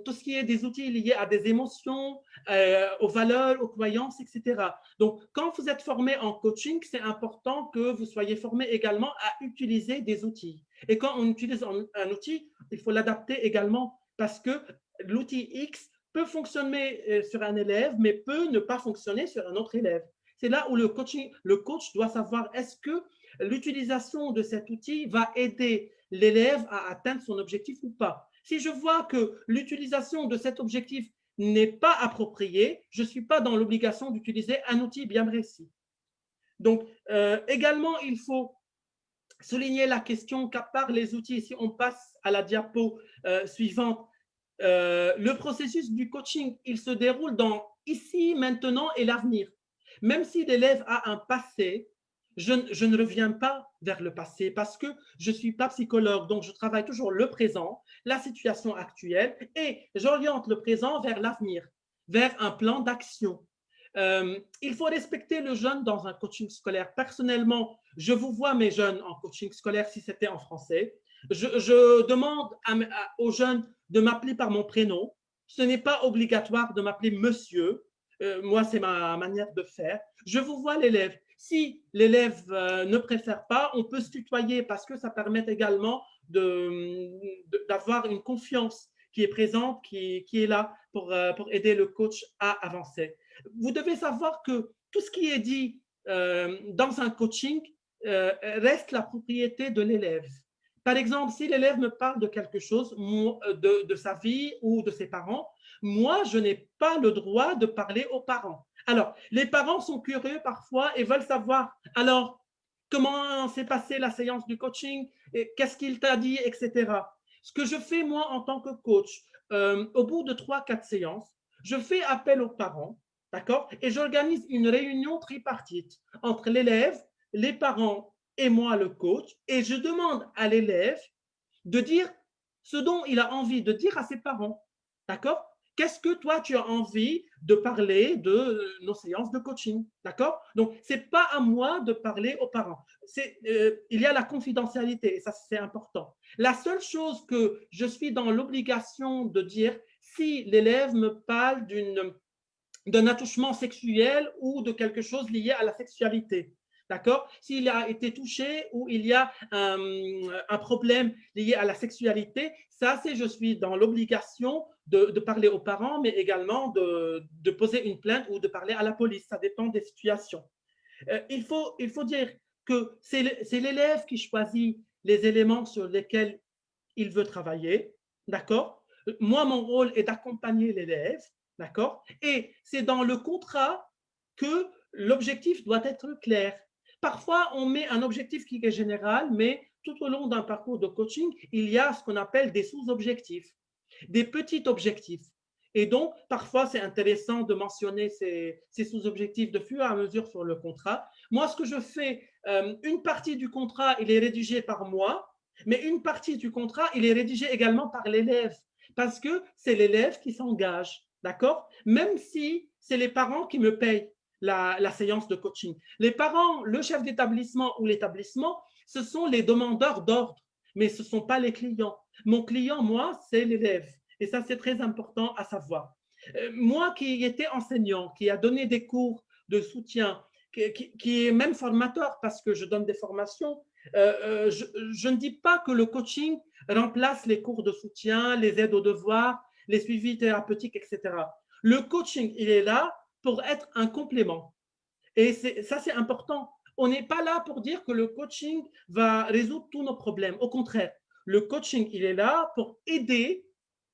tout ce qui est des outils liés à des émotions, aux valeurs, aux croyances, etc. Donc, quand vous êtes formé en coaching, c'est important que vous soyez formé également à utiliser des outils. Et quand on utilise un outil, il faut l'adapter également parce que l'outil X peut fonctionner sur un élève, mais peut ne pas fonctionner sur un autre élève. C'est là où le coach doit savoir est-ce que l'utilisation de cet outil va aider l'élève à atteindre son objectif ou pas. Si je vois que l'utilisation de cet objectif n'est pas appropriée, je ne suis pas dans l'obligation d'utiliser un outil bien précis. Donc, également, il faut souligner la question qu'à part les outils, si on passe à la diapo suivante, le processus du coaching, il se déroule dans ici, maintenant et l'avenir. Même si l'élève a un passé, je ne reviens pas vers le passé parce que je ne suis pas psychologue, donc je travaille toujours le présent, la situation actuelle, et j'oriente le présent vers l'avenir, vers un plan d'action. Il faut respecter le jeune dans un coaching scolaire. Personnellement, je vous vois mes jeunes en coaching scolaire si c'était en français. Je demande aux jeunes de m'appeler par mon prénom. Ce n'est pas obligatoire de m'appeler monsieur. Moi, c'est ma manière de faire. Je vous vois l'élève. Si l'élève ne préfère pas, on peut se tutoyer parce que ça permet également d'avoir une confiance qui est présente, qui est là pour aider le coach à avancer. Vous devez savoir que tout ce qui est dit dans un coaching reste la propriété de l'élève. Par exemple, si l'élève me parle de quelque chose, de sa vie ou de ses parents, moi, je n'ai pas le droit de parler aux parents. Alors, les parents sont curieux parfois et veulent savoir, alors, comment s'est passée la séance du coaching, qu'est-ce qu'il t'a dit, etc. Ce que je fais, moi, en tant que coach, au bout de 3-4 séances, je fais appel aux parents, d'accord, et j'organise une réunion tripartite entre l'élève, les parents et moi, le coach, et je demande à l'élève de dire ce dont il a envie de dire à ses parents. D'accord? Qu'est-ce que toi, tu as envie de parler de nos séances de coaching? D'accord? Donc, ce n'est pas à moi de parler aux parents. Il y a la confidentialité, et ça, c'est important. La seule chose que je suis dans l'obligation de dire, si l'élève me parle d'un attouchement sexuel ou de quelque chose lié à la sexualité. D'accord? S'il a été touché ou il y a un problème lié à la sexualité, ça, c'est je suis dans l'obligation de parler aux parents, mais également de poser une plainte ou de parler à la police. Ça dépend des situations. Il faut dire que c'est l'élève qui choisit les éléments sur lesquels il veut travailler. D'accord? Moi, mon rôle est d'accompagner l'élève. D'accord? Et c'est dans le contrat que l'objectif doit être clair. Parfois, on met un objectif qui est général, mais tout au long d'un parcours de coaching, il y a ce qu'on appelle des sous-objectifs, des petits objectifs. Et donc, parfois, c'est intéressant de mentionner ces sous-objectifs de fur et à mesure sur le contrat. Moi, ce que je fais, une partie du contrat, il est rédigé par moi, mais une partie du contrat, il est rédigé également par l'élève, parce que c'est l'élève qui s'engage, d'accord? Même si c'est les parents qui me payent. la séance de coaching. Les parents, le chef d'établissement ou l'établissement, ce sont les demandeurs d'ordre, mais ce ne sont pas les clients. Mon client, moi, c'est l'élève. Et ça, c'est très important à savoir. Moi qui étais enseignant, qui a donné des cours de soutien, qui est même formateur parce que je donne des formations, je ne dis pas que le coaching remplace les cours de soutien, les aides aux devoirs, les suivis thérapeutiques, etc. Le coaching, il est là pour être un complément. Et ça, c'est important. On n'est pas là pour dire que le coaching va résoudre tous nos problèmes. Au contraire, le coaching, il est là pour aider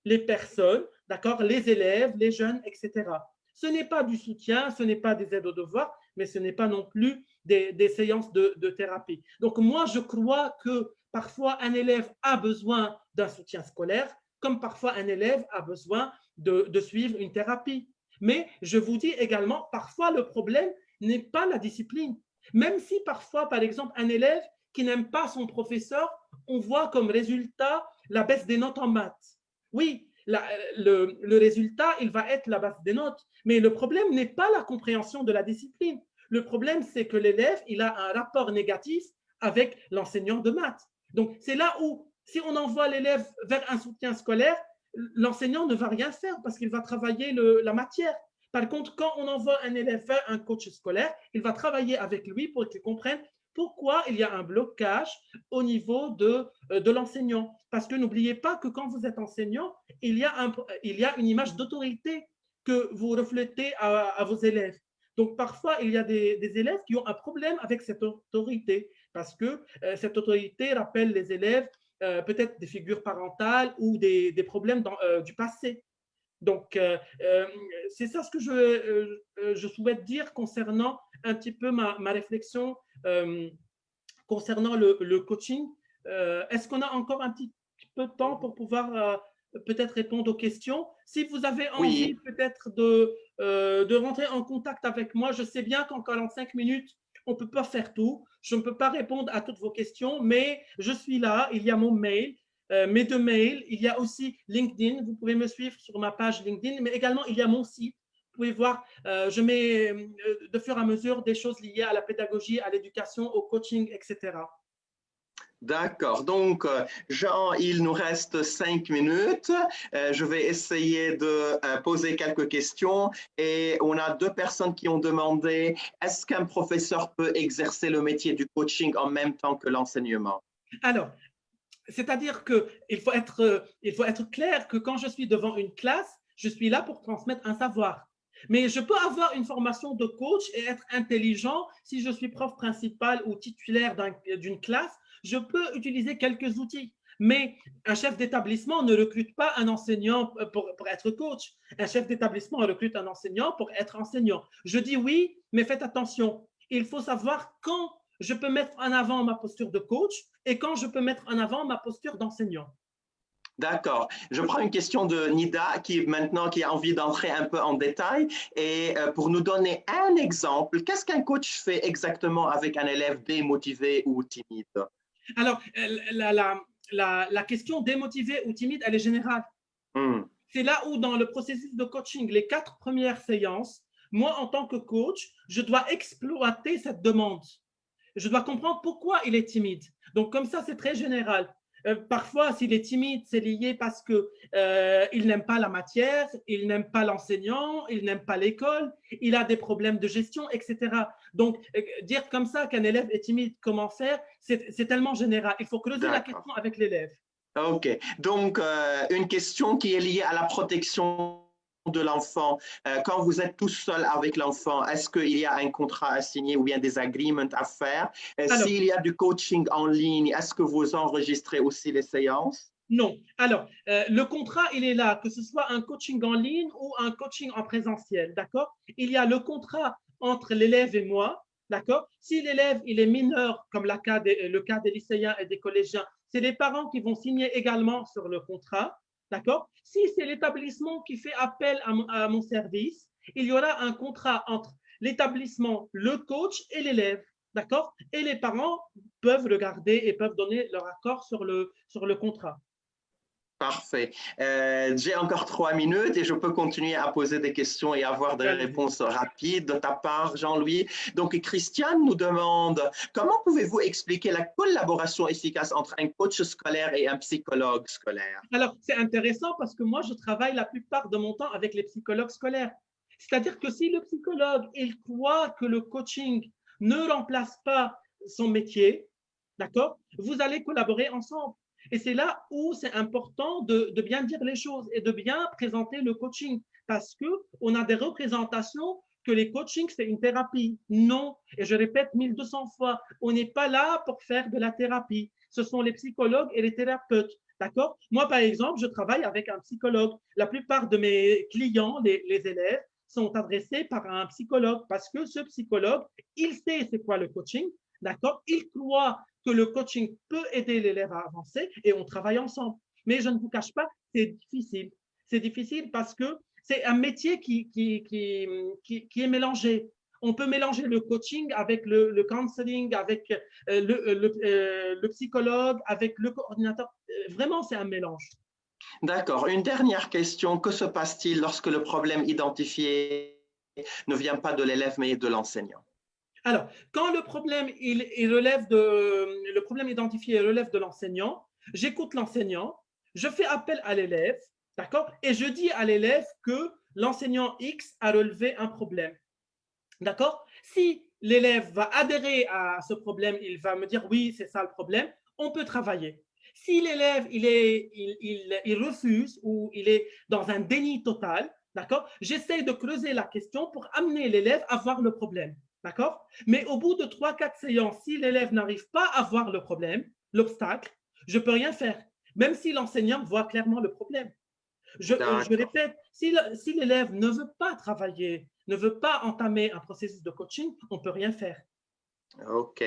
les personnes, d'accord, les élèves, les jeunes, etc. Ce n'est pas du soutien, ce n'est pas des aides aux devoirs, mais ce n'est pas non plus des séances de thérapie. Donc, moi, je crois que parfois, un élève a besoin d'un soutien scolaire, comme parfois un élève a besoin de suivre une thérapie. Mais je vous dis également, parfois, le problème n'est pas la discipline. Même si parfois, par exemple, un élève qui n'aime pas son professeur, on voit comme résultat la baisse des notes en maths. Oui, le résultat, il va être la baisse des notes, mais le problème n'est pas la compréhension de la discipline. Le problème, c'est que l'élève, il a un rapport négatif avec l'enseignant de maths. Donc, c'est là où, si on envoie l'élève vers un soutien scolaire, l'enseignant ne va rien faire parce qu'il va travailler la matière. Par contre, quand on envoie un élève vers un coach scolaire, il va travailler avec lui pour qu'il comprenne pourquoi il y a un blocage au niveau de l'enseignant. Parce que n'oubliez pas que quand vous êtes enseignant, il y a une image d'autorité que vous reflétez à vos élèves. Donc, parfois, il y a des élèves qui ont un problème avec cette autorité parce que cette autorité rappelle les élèves peut-être des figures parentales ou des problèmes du passé. Donc, c'est ça ce que je souhaite dire concernant un petit peu ma réflexion concernant le coaching. Est-ce qu'on a encore un petit peu de temps pour pouvoir peut-être répondre aux questions? Si vous avez envie Oui. peut-être de rentrer en contact avec moi, je sais bien qu'en 45 minutes, on ne peut pas faire tout. Je ne peux pas répondre à toutes vos questions, mais je suis là. Il y a mon mail, mes deux mails. Il y a aussi LinkedIn. Vous pouvez me suivre sur ma page LinkedIn, mais également, il y a mon site. Vous pouvez voir, je mets de fur et à mesure des choses liées à la pédagogie, à l'éducation, au coaching, etc. D'accord. Donc, Jean, il nous reste 5 minutes. Je vais essayer de poser quelques questions. Et on a 2 personnes qui ont demandé, est-ce qu'un professeur peut exercer le métier du coaching en même temps que l'enseignement? Alors, c'est-à-dire qu'il faut être clair que quand je suis devant une classe, je suis là pour transmettre un savoir. Mais je peux avoir une formation de coach et être intelligent. Si je suis prof principal ou titulaire d'une classe, je peux utiliser quelques outils. Mais un chef d'établissement ne recrute pas un enseignant pour être coach. Un chef d'établissement recrute un enseignant pour être enseignant. Je dis oui, mais faites attention. Il faut savoir quand je peux mettre en avant ma posture de coach et quand je peux mettre en avant ma posture d'enseignant. D'accord. Je prends une question de Nida qui a envie d'entrer un peu en détail et pour nous donner un exemple, qu'est-ce qu'un coach fait exactement avec un élève démotivé ou timide? Alors, la question démotivée ou timide, elle est générale. Hmm. C'est là où, dans le processus de coaching, les 4 premières séances, moi, en tant que coach, je dois exploiter cette demande. Je dois comprendre pourquoi il est timide. Donc, comme ça, c'est très général. Parfois, s'il est timide, c'est lié parce qu'il n'aime pas la matière, il n'aime pas l'enseignant, il n'aime pas l'école, il a des problèmes de gestion, etc. Donc, dire comme ça qu'un élève est timide, comment faire, c'est tellement général. Il faut creuser la question avec l'élève. OK. Donc, une question qui est liée à la protection de l'enfant. Quand vous êtes tout seul avec l'enfant, est-ce qu'il y a un contrat à signer ou bien des agreements à faire? Alors, S'il y a du coaching en ligne, est-ce que vous enregistrez aussi les séances? non. Alors, le contrat, il est là, que ce soit un coaching en ligne ou un coaching en présentiel, d'accord? Il y a le contrat entre l'élève et moi, d'accord? Si l'élève, il est mineur, comme le cas des lycéens et des collégiens, c'est les parents qui vont signer également sur le contrat, d'accord? Si c'est l'établissement qui fait appel à mon service, il y aura un contrat entre l'établissement, le coach et l'élève, d'accord? Et les parents peuvent regarder et peuvent donner leur accord sur le contrat. Parfait. J'ai encore 3 minutes et je peux continuer à poser des questions et avoir des Allez-y. réponses rapides de ta part, Jean-Louis. Donc, Christiane nous demande, comment pouvez-vous expliquer la collaboration efficace entre un coach scolaire et un psychologue scolaire? Alors, c'est intéressant parce que moi, je travaille la plupart de mon temps avec les psychologues scolaires. C'est-à-dire que si le psychologue, il croit que le coaching ne remplace pas son métier, d'accord, vous allez collaborer ensemble. Et c'est là où c'est important de bien dire les choses et de bien présenter le coaching parce qu'on a des représentations que les coachings, c'est une thérapie. Non, et je répète 1200 fois, on n'est pas là pour faire de la thérapie. Ce sont les psychologues et les thérapeutes. D'accord? Moi, par exemple, je travaille avec un psychologue. La plupart de mes clients, les élèves, sont adressés par un psychologue parce que ce psychologue, il sait c'est quoi le coaching, d'accord? Il croit que le coaching peut aider l'élève à avancer et on travaille ensemble. Mais je ne vous cache pas, c'est difficile. C'est difficile parce que c'est un métier qui est mélangé. On peut mélanger le coaching avec le counseling, avec le psychologue, avec le coordinateur. Vraiment, c'est un mélange. D'accord. Une dernière question. Que se passe-t-il lorsque le problème identifié ne vient pas de l'élève mais de l'enseignant? Alors, quand le problème identifié relève de l'enseignant, j'écoute l'enseignant, je fais appel à l'élève, d'accord, et je dis à l'élève que l'enseignant X a relevé un problème, d'accord. Si l'élève va adhérer à ce problème, il va me dire oui, c'est ça le problème, on peut travailler. Si l'élève il refuse ou il est dans un déni total, d'accord, j'essaie de creuser la question pour amener l'élève à voir le problème, d'accord. Mais au bout de 3, 4 séances, si l'élève n'arrive pas à voir le problème, l'obstacle, je ne peux rien faire, même si l'enseignant voit clairement le problème. Je D'accord. répète, si l'élève ne veut pas travailler, ne veut pas entamer un processus de coaching, on ne peut rien faire. OK.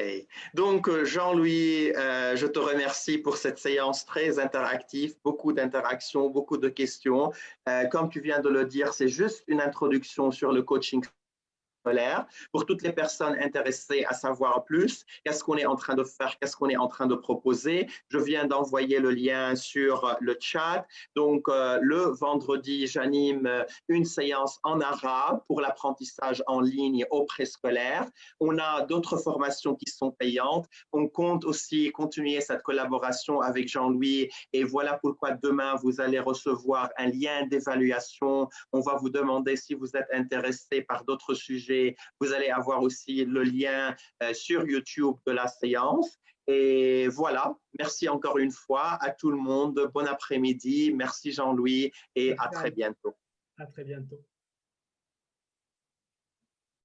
Donc, Jean-Louis, je te remercie pour cette séance très interactive, beaucoup d'interactions, beaucoup de questions. Comme tu viens de le dire, c'est juste une introduction sur le coaching scolaire. Pour toutes les personnes intéressées à savoir plus, qu'est-ce qu'on est en train de faire, qu'est-ce qu'on est en train de proposer. Je viens d'envoyer le lien sur le chat. Donc, le vendredi, j'anime une séance en arabe pour l'apprentissage en ligne au préscolaire. On a d'autres formations qui sont payantes. On compte aussi continuer cette collaboration avec Jean-Louis et voilà pourquoi demain, vous allez recevoir un lien d'évaluation. On va vous demander si vous êtes intéressé par d'autres sujets. Vous allez avoir aussi le lien sur YouTube de la séance. Et voilà, merci encore une fois à tout le monde. Bon après-midi. Merci Jean-Louis et à Merci très bientôt. à très bientôt.